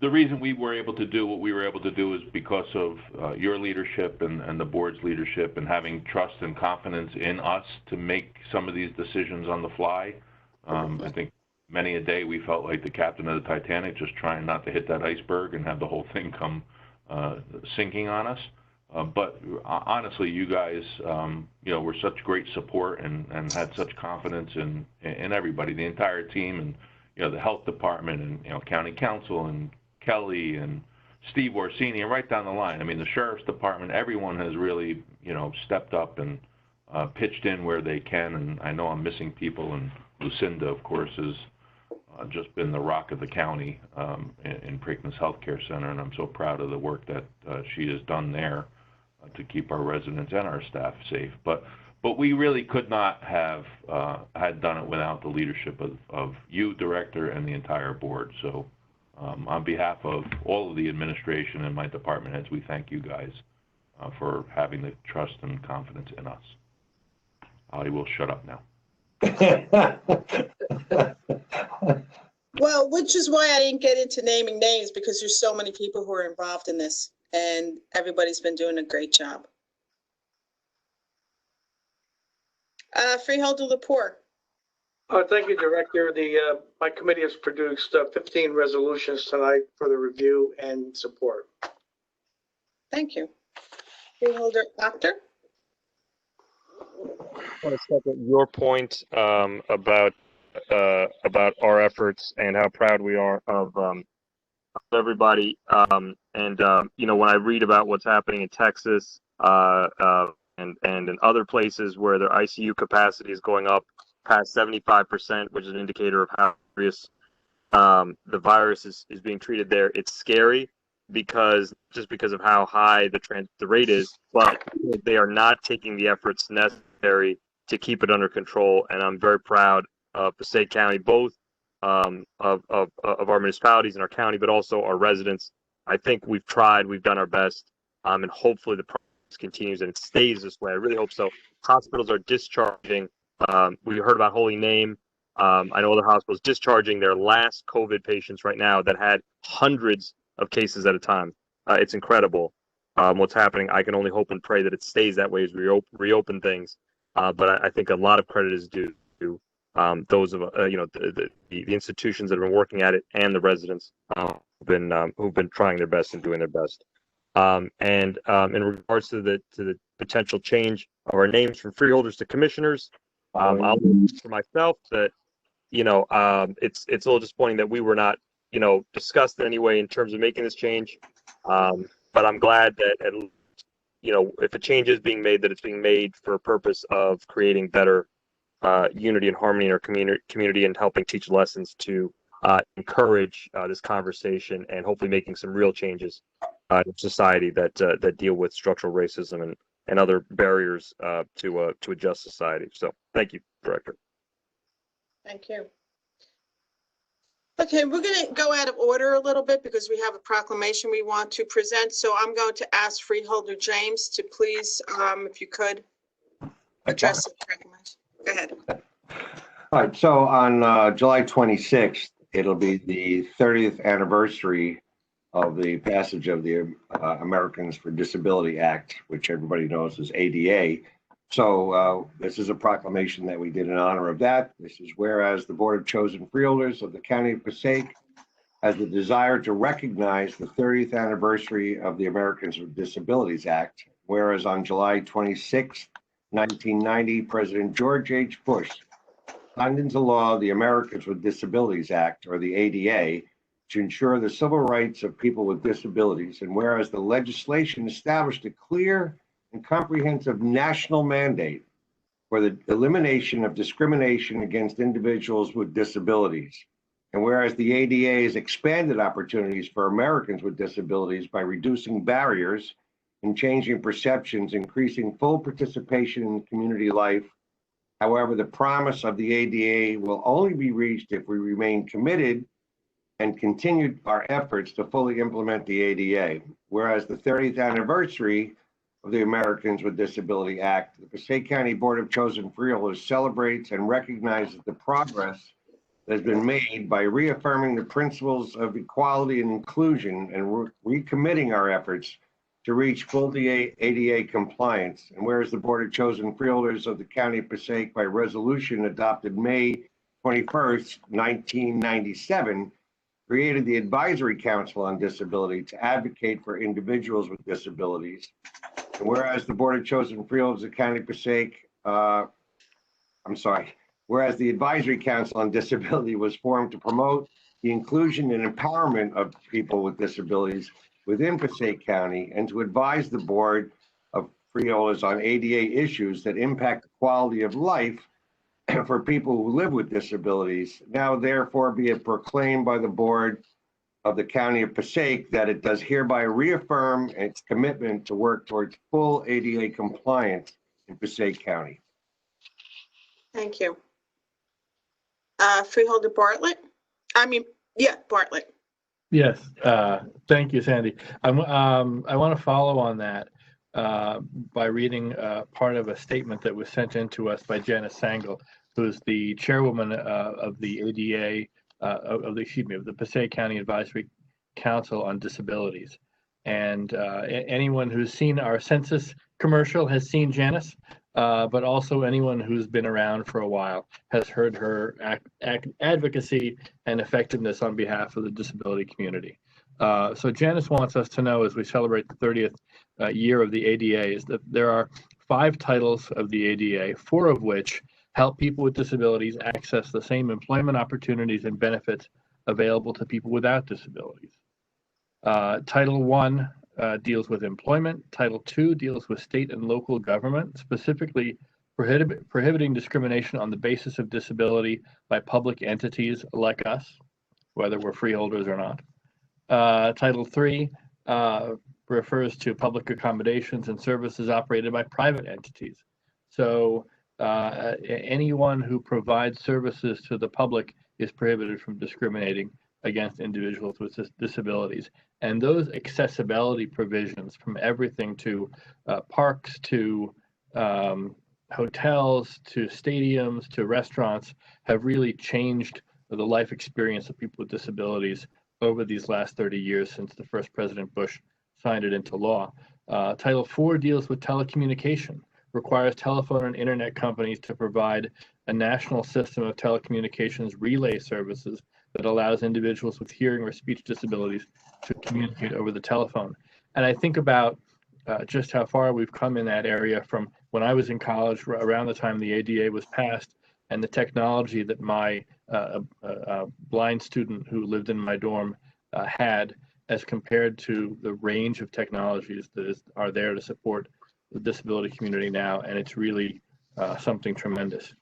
Speaker 7: the reason we were able to do what we were able to do is because of your leadership and the board's leadership and having trust and confidence in us to make some of these decisions on the fly. I think many a day we felt like the captain of the Titanic, just trying not to hit that iceberg and have the whole thing come sinking on us. But honestly, you guys, were such great support and had such confidence in everybody, the entire team, and the health department and county council and Kelly and Steve Orsini, and right down the line. I mean, the sheriff's department, everyone has really stepped up and pitched in where they can. And I know I'm missing people, and Lucinda, of course, has just been the rock of the county in Preakness Healthcare Center, and I'm so proud of the work that she has done there to keep our residents and our staff safe. But we really could not have had done it without the leadership of you, Director, and the entire board. So on behalf of all of the administration and my department heads, we thank you guys for having the trust and confidence in us. I will shut up now.
Speaker 1: Well, which is why I didn't get into naming names, because there's so many people who are involved in this, and everybody's been doing a great job. Freeholder Lepore.
Speaker 3: Thank you, Director. My committee has produced 15 resolutions tonight for the review and support.
Speaker 1: Thank you. Freeholder Doctor.
Speaker 5: I want to second your point about our efforts and how proud we are of everybody. When I read about what's happening in Texas and in other places where their ICU capacity is going up past 75%, which is an indicator of how serious the virus is being treated there, it's scary because of how high the rate is, but they are not taking the efforts necessary to keep it under control. And I'm very proud of Passaic County, both of our municipalities and our county, but also our residents. I think we've tried, we've done our best, and hopefully the process continues and it stays this way. I really hope so. Hospitals are discharging. We heard about Holy Name. I know other hospitals discharging their last COVID patients right now that had hundreds of cases at a time. It's incredible what's happening. I can only hope and pray that it stays that way as we reopen things. But I think a lot of credit is due to those of the institutions that have been working at it and the residents who've been trying their best and doing their best. In regards to the potential change of our names from freeholders to commissioners, I'll for myself that it's a little disappointing that we were not discussed in any way in terms of making this change. But I'm glad that if a change is being made, that it's being made for a purpose of creating better unity and harmony in our community and helping teach lessons to encourage this conversation and hopefully making some real changes in society that deal with structural racism and other barriers to a just society. So thank you, Director.
Speaker 1: Thank you. Okay, we're going to go out of order a little bit because we have a proclamation we want to present. So I'm going to ask Freeholder James to please, if you could, address the proclamation. Go ahead.
Speaker 6: All right, so on July 26th, it'll be the 30th anniversary of the passage of the Americans with Disability Act, which everybody knows as ADA. So this is a proclamation that we did in honor of that. This is whereas the Board of Chosen Freeholders of the County of Passaic has the desire to recognize the 30th anniversary of the Americans with Disabilities Act, whereas on July 26, 1990, President George H. Bush signed into law the Americans with Disabilities Act, or the ADA, to ensure the civil rights of people with disabilities, and whereas the legislation established a clear and comprehensive national mandate for the elimination of discrimination against individuals with disabilities. And whereas the ADA has expanded opportunities for Americans with disabilities by reducing barriers and changing perceptions, increasing full participation in community life. However, the promise of the ADA will only be reached if we remain committed and continue our efforts to fully implement the ADA. Whereas the 30th anniversary of the Americans with Disability Act, the Passaic County Board of Chosen Freeholders celebrates and recognizes the progress that has been made by reaffirming the principles of equality and inclusion and recommitting our efforts to reach full ADA compliance. And whereas the Board of Chosen Freeholders of the County of Passaic by resolution adopted May 21st, 1997, created the Advisory Council on Disability to advocate for individuals with disabilities. And whereas the Board of Chosen Freeholders of the County of Passaic, whereas the Advisory Council on Disability was formed to promote the inclusion and empowerment of people with disabilities within Passaic County and to advise the Board of Freeholders on ADA issues that impact the quality of life for people who live with disabilities. Now, therefore, be it proclaimed by the Board of the County of Passaic that it does hereby reaffirm its commitment to work towards full ADA compliance in Passaic County.
Speaker 1: Thank you. Freeholder Bartlett? Bartlett.
Speaker 10: Yes, thank you, Sandy. I want to follow on that by reading part of a statement that was sent in to us by Janice Sangle, who's the chairwoman of the ADA, of the Passaic County Advisory Council on Disabilities. And anyone who's seen our census commercial has seen Janice, but also anyone who's been around for a while has heard her advocacy and effectiveness on behalf of the disability community. So Janice wants us to know, as we celebrate the 30th year of the ADA, is that there are 5 titles of the ADA, 4 of which help people with disabilities access the same employment opportunities and benefits available to people without disabilities. Title 1 deals with employment. Title 2 deals with state and local government, specifically prohibiting discrimination on the basis of disability by public entities like us, whether we're freeholders or not. Title 3 refers to public accommodations and services operated by private entities. So anyone who provides services to the public is prohibited from discriminating against individuals with disabilities. And those accessibility provisions, from everything to parks to hotels to stadiums to restaurants, have really changed the life experience of people with disabilities over these last 30 years since the first President Bush signed it into law. Title 4 deals with telecommunication, requires telephone and internet companies to provide a national system of telecommunications relay services that allows individuals with hearing or speech disabilities to communicate over the telephone. And I think about just how far we've come in that area from when I was in college, around the time the ADA was passed, and the technology that my blind student who lived in my dorm had, as compared to the range of technologies that are there to support the disability community now. And it's really something tremendous.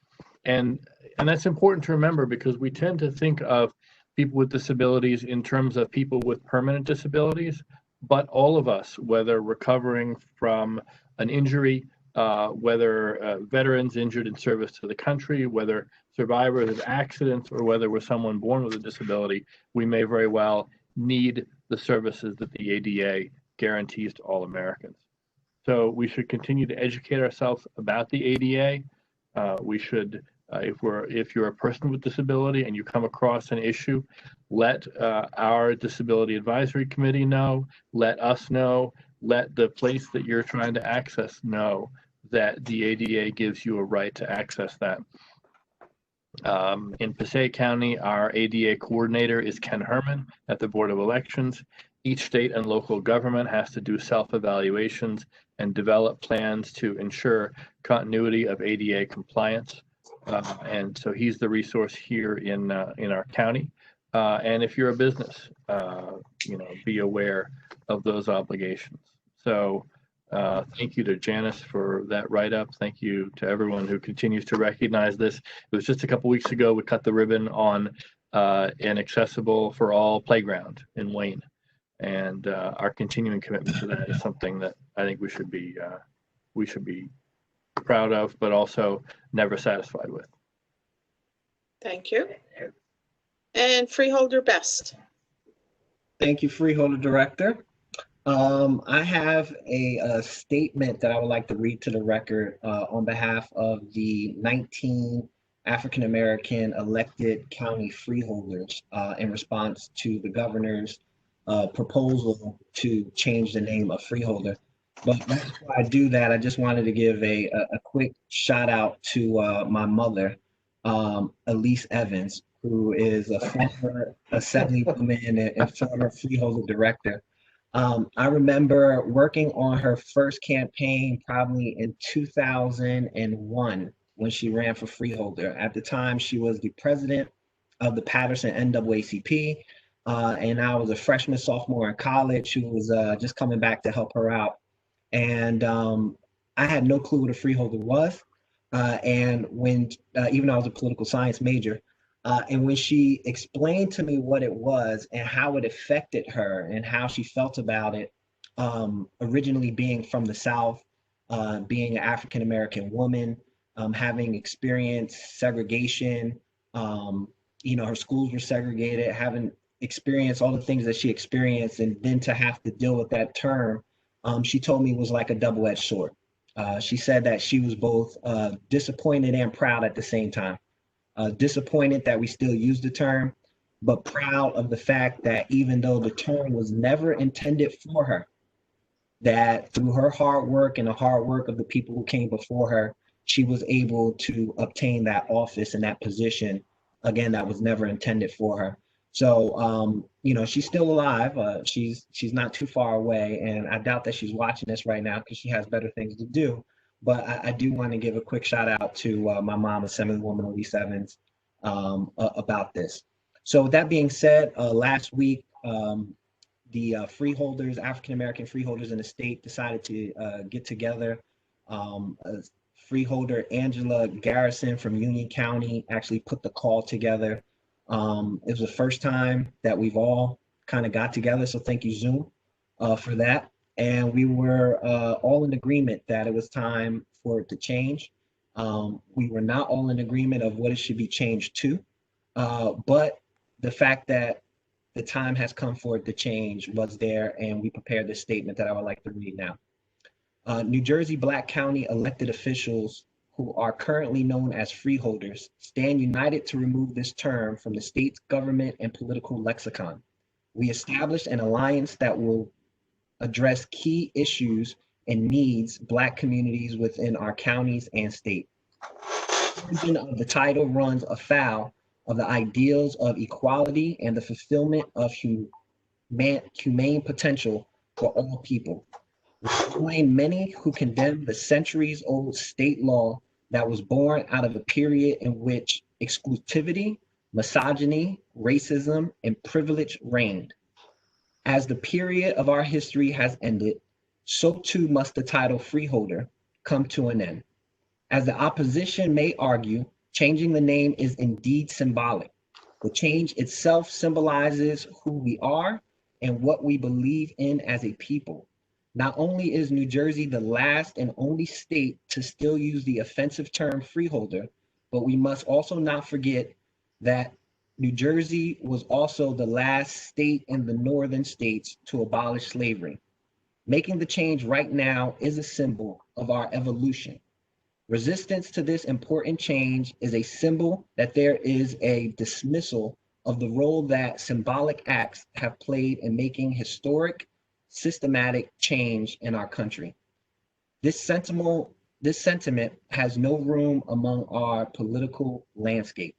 Speaker 10: And that's important to remember, because we tend to think of people with disabilities in terms of people with permanent disabilities, but all of us, whether recovering from an injury whether veterans injured in service to the country, whether survivors of accidents, or whether we're someone born with a disability, we may very well need the services that the ADA guarantees to all Americans. So we should continue to educate ourselves about the ADA. We should, if you're a person with disability and you come across an issue, let our Disability Advisory Committee know, let us know, let the place that you're trying to access know that the ADA gives you a right to access that. In Passaic County, our ADA coordinator is Ken Herman at the Board of Elections. Each state and local government has to do self-evaluations and develop plans to ensure continuity of ADA compliance. And so he's the resource here in our county. And if you're a business, be aware of those obligations. So thank you to Janice for that write-up. Thank you to everyone who continues to recognize this. It was just a couple weeks ago we cut the ribbon on an accessible for all playground in Wayne. And our continuing commitment to that is something that I think we should be proud of, but also never satisfied with.
Speaker 1: Thank you. And Freeholder Best.
Speaker 8: Thank you, Freeholder Director. I have a statement that I would like to read to the record on behalf of the 19 African American elected county freeholders in response to the governor's proposal to change the name of freeholder. But before I do that, I just wanted to give a quick shout out to my mother, Elise Evans, who is a former assemblywoman and former freeholder director. I remember working on her first campaign probably in 2001 when she ran for freeholder. At the time, she was the president of the Patterson NAACP, and I was a freshman, sophomore in college who was just coming back to help her out. And I had no clue what a freeholder was. And when, even though I was a political science major, and when she explained to me what it was and how it affected her and how she felt about it, originally being from the South, being an African-American woman, having experienced segregation, her schools were segregated, having experienced all the things that she experienced, and then to have to deal with that term, she told me was like a double-edged sword. She said that she was both disappointed and proud at the same time. Disappointed that we still use the term, but proud of the fact that even though the term was never intended for her, that through her hard work and the hard work of the people who came before her, she was able to obtain that office and that position, again, that was never intended for her. So, she's still alive. She's not too far away, and I doubt that she's watching this right now because she has better things to do. But I do want to give a quick shout out to my mom, Assemblywoman Elise Evans, about this. So with that being said, last week, the freeholders, African-American freeholders in the state decided to get together. Freeholder Angela Garrison from Union County actually put the call together. It was the first time that we've all kind of got together. So thank you, Zoom, for that. And we were all in agreement that it was time for it to change. We were not all in agreement of what it should be changed to, but the fact that the time has come for it to change was there, and we prepared this statement that I would like to read now. New Jersey Black County elected officials who are currently known as freeholders stand united to remove this term from the state's government and political lexicon. We established an alliance that will address key issues and needs Black communities within our counties and state. The origin of the title runs afoul of the ideals of equality and the fulfillment of humane potential for all people. We join many who condemn the centuries-old state law that was born out of a period in which exclusivity, misogyny, racism, and privilege reigned. As the period of our history has ended, so too must the title freeholder come to an end. As the opposition may argue, changing the name is indeed symbolic. The change itself symbolizes who we are and what we believe in as a people. Not only is New Jersey the last and only state to still use the offensive term freeholder, but we must also not forget that New Jersey was also the last state in the northern states to abolish slavery. Making the change right now is a symbol of our evolution. Resistance to this important change is a symbol that there is a dismissal of the role that symbolic acts have played in making historic, systematic change in our country. This sentiment has no room among our political landscape.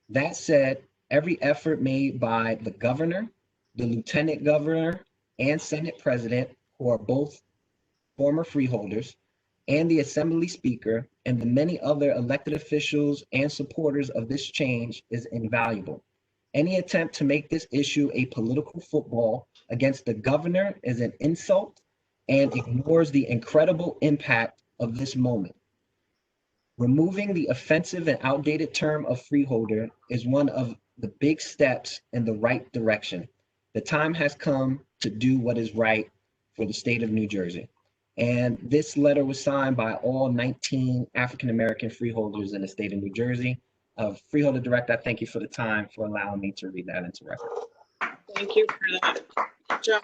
Speaker 8: That said, every effort made by the governor, the lieutenant governor, and Senate president, who are both former freeholders, and the Assembly Speaker, and the many other elected officials and supporters of this change is invaluable. Any attempt to make this issue a political football against the governor is an insult and ignores the incredible impact of this moment. Removing the offensive and outdated term of freeholder is one of the big steps in the right direction. The time has come to do what is right for the state of New Jersey. And this letter was signed by all 19 African-American freeholders in the state of New Jersey. Freeholder Director, I thank you for the time for allowing me to read that into record.
Speaker 1: Thank you for that. Good job.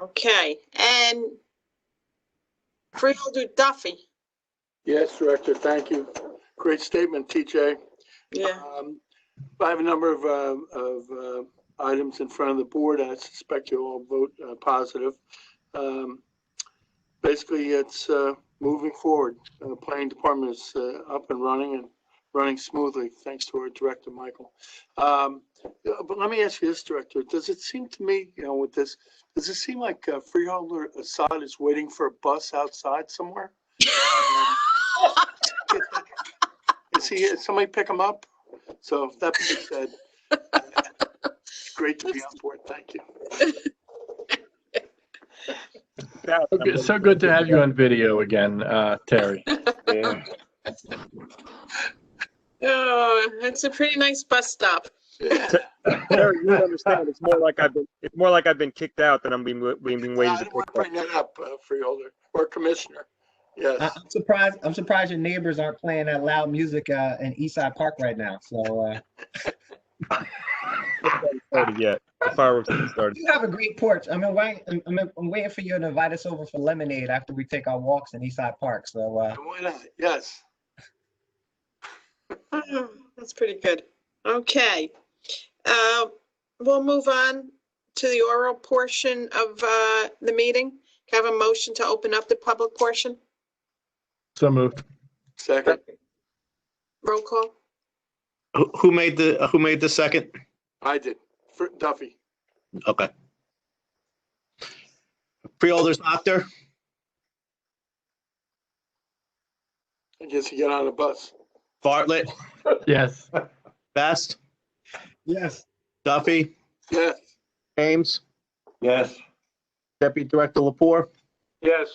Speaker 1: Okay, and Freeholder Duffy.
Speaker 11: Yes, Director, thank you. Great statement, TJ.
Speaker 1: Yeah.
Speaker 11: I have a number of items in front of the board. I suspect you'll all vote positive. Basically, it's moving forward. The planning department is up and running smoothly, thanks to our director, Michael. But let me ask you this, Director. Does it seem to me, with this, does it seem like Freeholder Assad is waiting for a bus outside somewhere? Is somebody pick him up? So that being said, great to be on board. Thank you.
Speaker 10: It's so good to have you on video again, Terry.
Speaker 2: Yeah.
Speaker 1: Oh, it's a pretty nice bus stop.
Speaker 5: Terry, you don't understand. It's more like I've been kicked out than I'm being waiting.
Speaker 11: I don't want to bring that up, Freeholder or Commissioner. Yes.
Speaker 8: I'm surprised your neighbors aren't playing that loud music in Eastside Park right now. So
Speaker 5: started yet. The fireworks haven't started.
Speaker 8: you have a great porch. I'm waiting for you to invite us over for lemonade after we take our walks in Eastside Park. So
Speaker 11: Why not? Yes.
Speaker 1: Oh, that's pretty good. Okay. We'll move on to the oral portion of the meeting. Can I have a motion to open up the public portion?
Speaker 10: So moved.
Speaker 11: Second.
Speaker 1: Roll call.
Speaker 2: Who made the second?
Speaker 11: I did. Duffy.
Speaker 2: Okay. Freeholders not there?
Speaker 11: I guess you get on a bus.
Speaker 2: Bartlett,
Speaker 10: Yes.
Speaker 2: Best,
Speaker 8: yes.
Speaker 2: Duffy,
Speaker 11: Yes.
Speaker 2: Ames,
Speaker 6: Yes.
Speaker 2: Deputy Director Lapore,
Speaker 3: Yes.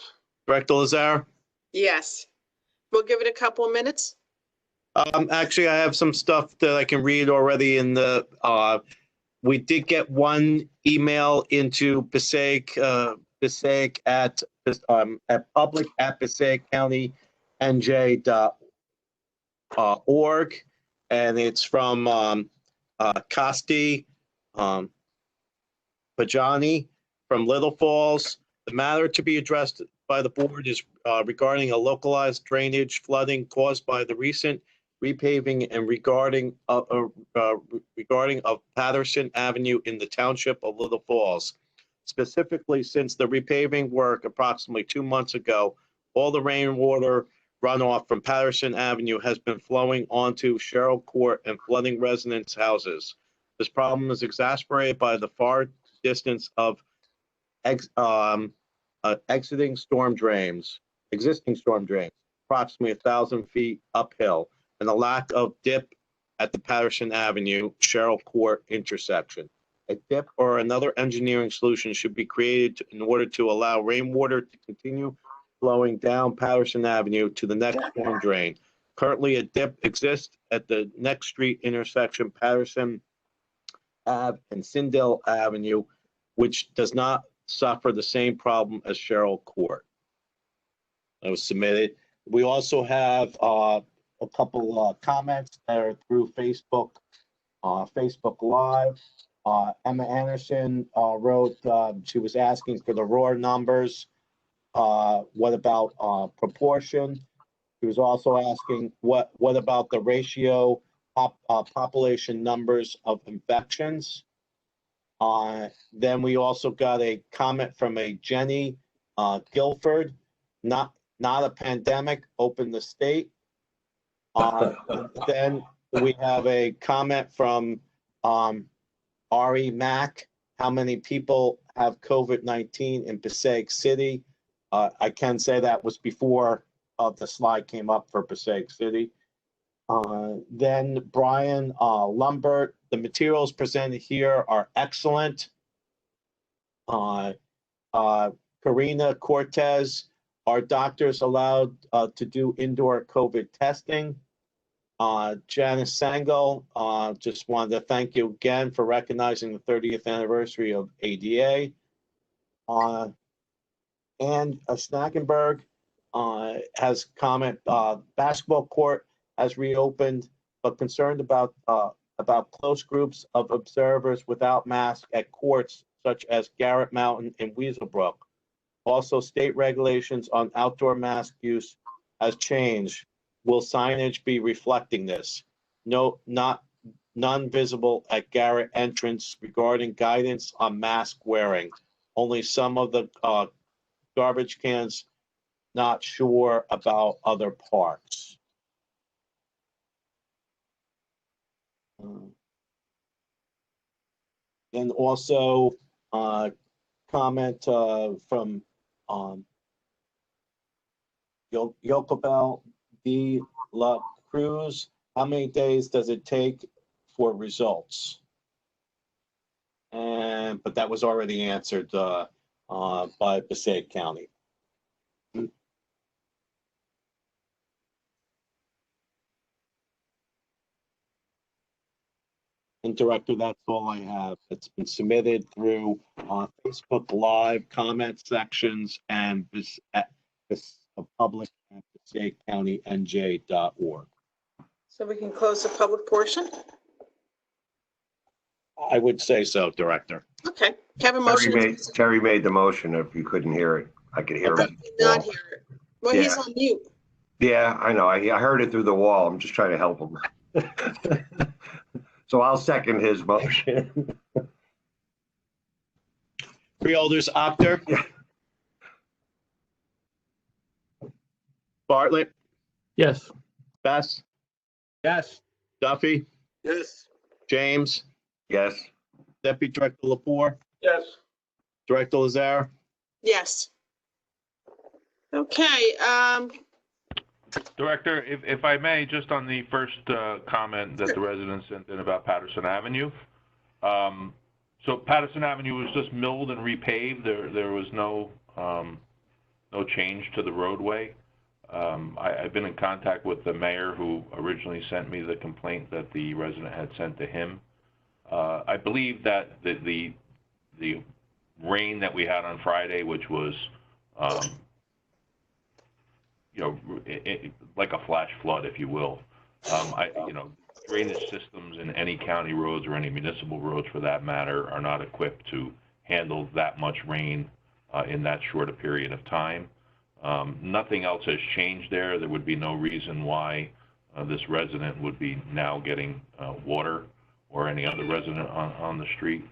Speaker 2: Director Lazar.
Speaker 1: Yes. We'll give it a couple of minutes.
Speaker 2: Actually, I have some stuff that I can read already in the, we did get one email into Passaic at public@Passaic.NJ.org, and it's from Costi Pajani from Little Falls. The matter to be addressed by the board is regarding a localized drainage flooding caused by the recent repaving and regarding of Patterson Avenue in the township of Little Falls. Specifically, since the repaving work approximately 2 months ago, all the rainwater runoff from Patterson Avenue has been flowing onto Sherrill Court and flooding residents' houses. This problem is exacerbated by the far distance of existing storm drains, approximately 1,000 feet uphill, and the lack of dip at the Patterson Avenue Sherrill Court intersection. A dip or another engineering solution should be created in order to allow rainwater to continue flowing down Patterson Avenue to the next storm drain. Currently, a dip exists at the next street intersection, Patterson Ave and Sindel Avenue, which does not suffer the same problem as Sherrill Court. That was submitted. We also have a couple comments that are through Facebook, Facebook Live. Emma Anderson wrote, she was asking for the raw numbers. What about proportion? She was also asking what about the ratio population numbers of infections? Then we also got a comment from a Jenny Guilford, not a pandemic, open the state. Then we have a comment from Ari Mack. How many people have COVID-19 in Passaic City? I can say that was before the slide came up for Passaic City. Then Brian Lumbert, the materials presented here are excellent. Karina Cortez, are doctors allowed to do indoor COVID testing? Janice Sangel, just wanted to thank you again for recognizing the 30th anniversary of ADA. And Schnackenberg has comment, basketball court has reopened, but concerned about close groups of observers without masks at courts such as Garrett Mountain and Weaselbrook. Also, state regulations on outdoor mask use has changed. Will signage be reflecting this? No, none visible at Garrett entrance regarding guidance on mask wearing. Only some of the garbage cans, not sure about other parks. And also comment from Yocobel D. La Cruz. How many days does it take for results? But that was already answered by Passaic County. And Director, that's all I have. It's been submitted through Facebook Live comment sections and this public at PassaiCCountyNJ.org.
Speaker 1: So we can close the public portion?
Speaker 2: I would say so, Director.
Speaker 1: Okay, can I have a motion?
Speaker 6: Terry made the motion. If you couldn't hear it, I could hear
Speaker 1: I
Speaker 6: it.
Speaker 1: did not hear it. Well, he's
Speaker 6: Yeah.
Speaker 1: on mute.
Speaker 6: Yeah, I know. I heard it through the wall. I'm just trying to help him. So I'll second his motion.
Speaker 2: Freeholders, Apter.
Speaker 6: Yeah.
Speaker 2: Bartlett,
Speaker 10: Yes.
Speaker 2: Bess,
Speaker 8: Yes.
Speaker 2: Duffy,
Speaker 11: Yes.
Speaker 2: James,
Speaker 6: Yes.
Speaker 2: Deputy Director Lapore,
Speaker 3: Yes.
Speaker 2: Director Lazare.
Speaker 1: Yes. Okay,
Speaker 7: Director, if I may, just on the first comment that the residents sent in about Patterson Avenue. So Patterson Avenue was just milled and repaved. There was no change to the roadway. I've been in contact with the mayor who originally sent me the complaint that the resident had sent to him. I believe that the rain that we had on Friday, which was like a flash flood, if you will. Drainage systems in any county roads or any municipal roads, for that matter, are not equipped to handle that much rain in that short a period of time. Nothing else has changed there. There would be no reason why this resident would be now getting water or any other resident on the street.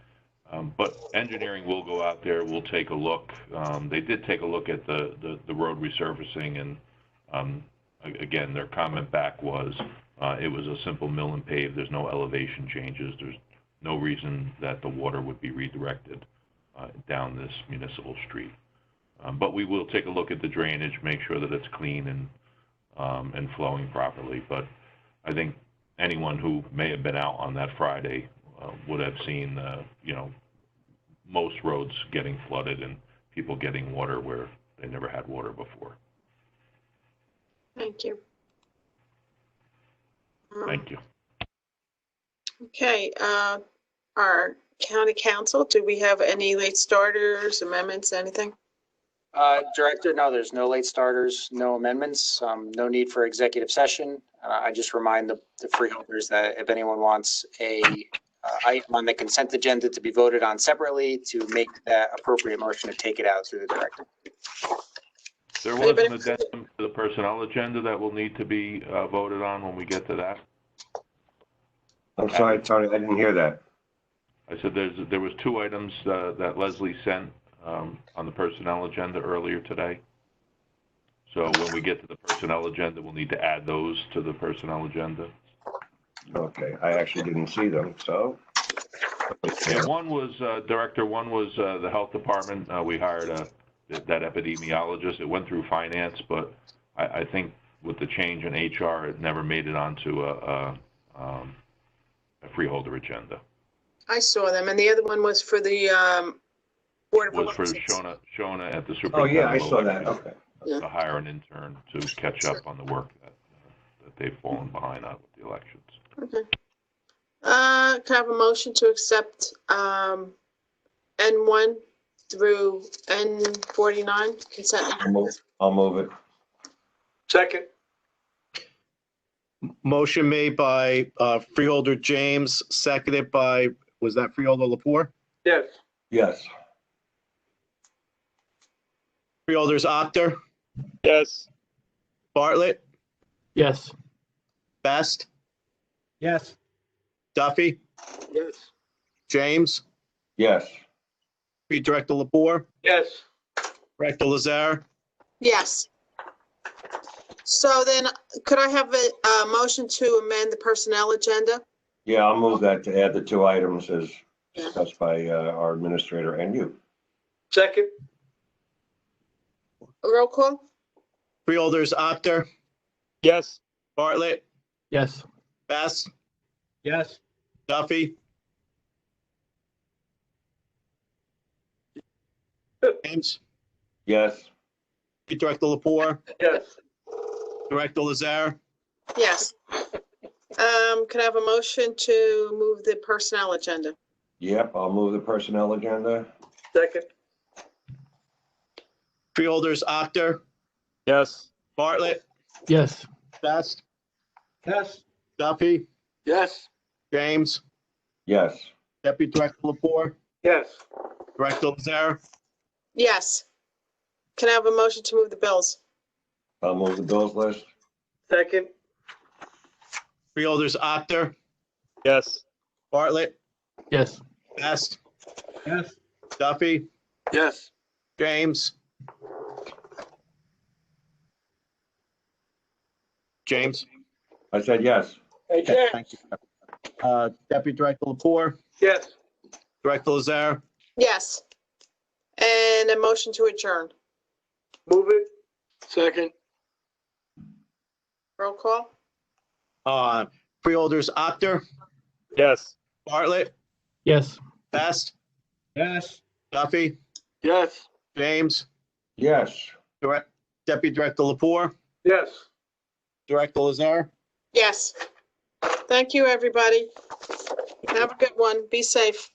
Speaker 7: But engineering will go out there. We'll take a look. They did take a look at the road resurfacing, and again, their comment back was it was a simple mill and pave. There's no elevation changes. There's no reason that the water would be redirected down this municipal street. But we will take a look at the drainage, make sure that it's clean and flowing properly. But I think anyone who may have been out on that Friday would have seen, most roads getting flooded and people getting water where they never had water before.
Speaker 1: thank you.
Speaker 7: Thank you.
Speaker 1: Okay, our county council. Do we have any late starters, amendments, anything?
Speaker 12: Director, no, there's no late starters, no amendments, no need for executive session. I just remind the freeholders that if anyone wants a item on the consent agenda to be voted on separately, to make that appropriate motion to take it out through the director.
Speaker 7: There was an addendum to the personnel agenda that will need to be voted on when we get to that.
Speaker 6: I'm sorry, Tony, I didn't hear that.
Speaker 7: I said there was 2 items that Leslie sent on the personnel agenda earlier today. So when we get to the personnel agenda, we'll need to add those to the personnel agenda.
Speaker 6: Okay, I actually didn't see them, so.
Speaker 7: Yeah, one was, Director, one was the health department. We hired that epidemiologist. It went through finance, but I think with the change in HR, it never made it onto a freeholder agenda.
Speaker 1: I saw them, and the other one was for the Board of
Speaker 7: Was for
Speaker 1: Elections.
Speaker 7: Shona at the superintendent.
Speaker 6: Oh, yeah, I saw that, okay.
Speaker 7: To hire an intern to catch up on the work that they've fallen behind on with the elections.
Speaker 1: Okay. Can I have a motion to accept N1 through N49 consent?
Speaker 6: I'll move it.
Speaker 3: Second.
Speaker 2: Motion made by Freeholder James, seconded by, was that Freeholder Lepore?
Speaker 3: Yes.
Speaker 6: Yes.
Speaker 2: Freeholders Actor,
Speaker 5: Yes.
Speaker 2: Bartlett,
Speaker 10: Yes.
Speaker 2: Best,
Speaker 8: Yes.
Speaker 2: Duffy,
Speaker 3: Yes.
Speaker 2: James,
Speaker 6: Yes.
Speaker 2: Director Lepore,
Speaker 3: Yes.
Speaker 2: Director Lazare.
Speaker 1: Yes. So then, could I have a motion to amend the personnel agenda?
Speaker 6: Yeah, I'll move that to add the 2 items as discussed by our administrator and you.
Speaker 3: Second.
Speaker 1: Roll call?
Speaker 2: Freeholders Actor,
Speaker 5: Yes.
Speaker 2: Bartlett,
Speaker 10: Yes.
Speaker 2: Best,
Speaker 8: Yes.
Speaker 2: Duffy, James,
Speaker 6: Yes.
Speaker 2: Director Lepore,
Speaker 3: Yes.
Speaker 2: Director Lazare.
Speaker 1: Yes. Can I have a motion to move the personnel agenda?
Speaker 6: Yep, I'll move the personnel agenda.
Speaker 3: Second.
Speaker 2: Freeholders Actor,
Speaker 5: Yes.
Speaker 2: Bartlett,
Speaker 10: Yes.
Speaker 2: Best,
Speaker 8: Yes.
Speaker 2: Duffy,
Speaker 3: Yes.
Speaker 2: James,
Speaker 6: Yes.
Speaker 2: Deputy Director Lepore,
Speaker 3: Yes.
Speaker 2: Director Lazare.
Speaker 1: Yes. Can I have a motion to move the bills?
Speaker 6: I'll move the bills list.
Speaker 3: Second.
Speaker 2: Freeholders Actor,
Speaker 5: Yes.
Speaker 2: Bartlett,
Speaker 10: Yes.
Speaker 2: Best,
Speaker 8: Yes.
Speaker 2: Duffy,
Speaker 3: Yes.
Speaker 2: James. James.
Speaker 6: I said yes.
Speaker 3: Hey,
Speaker 2: Okay,
Speaker 3: Jack.
Speaker 2: thank you. Deputy Director Lepore,
Speaker 3: Yes.
Speaker 2: Director Lazare.
Speaker 1: Yes. And a motion to adjourn.
Speaker 3: Move it. Second.
Speaker 1: Roll call?
Speaker 2: Freeholders Actor,
Speaker 5: Yes.
Speaker 2: Bartlett,
Speaker 10: Yes.
Speaker 2: Best,
Speaker 8: Yes.
Speaker 2: Duffy,
Speaker 3: Yes.
Speaker 2: James,
Speaker 6: Yes.
Speaker 2: Deputy Director Lepore,
Speaker 3: Yes.
Speaker 2: Director Lazare.
Speaker 1: Yes. Thank you, everybody. Have a good one. Be safe.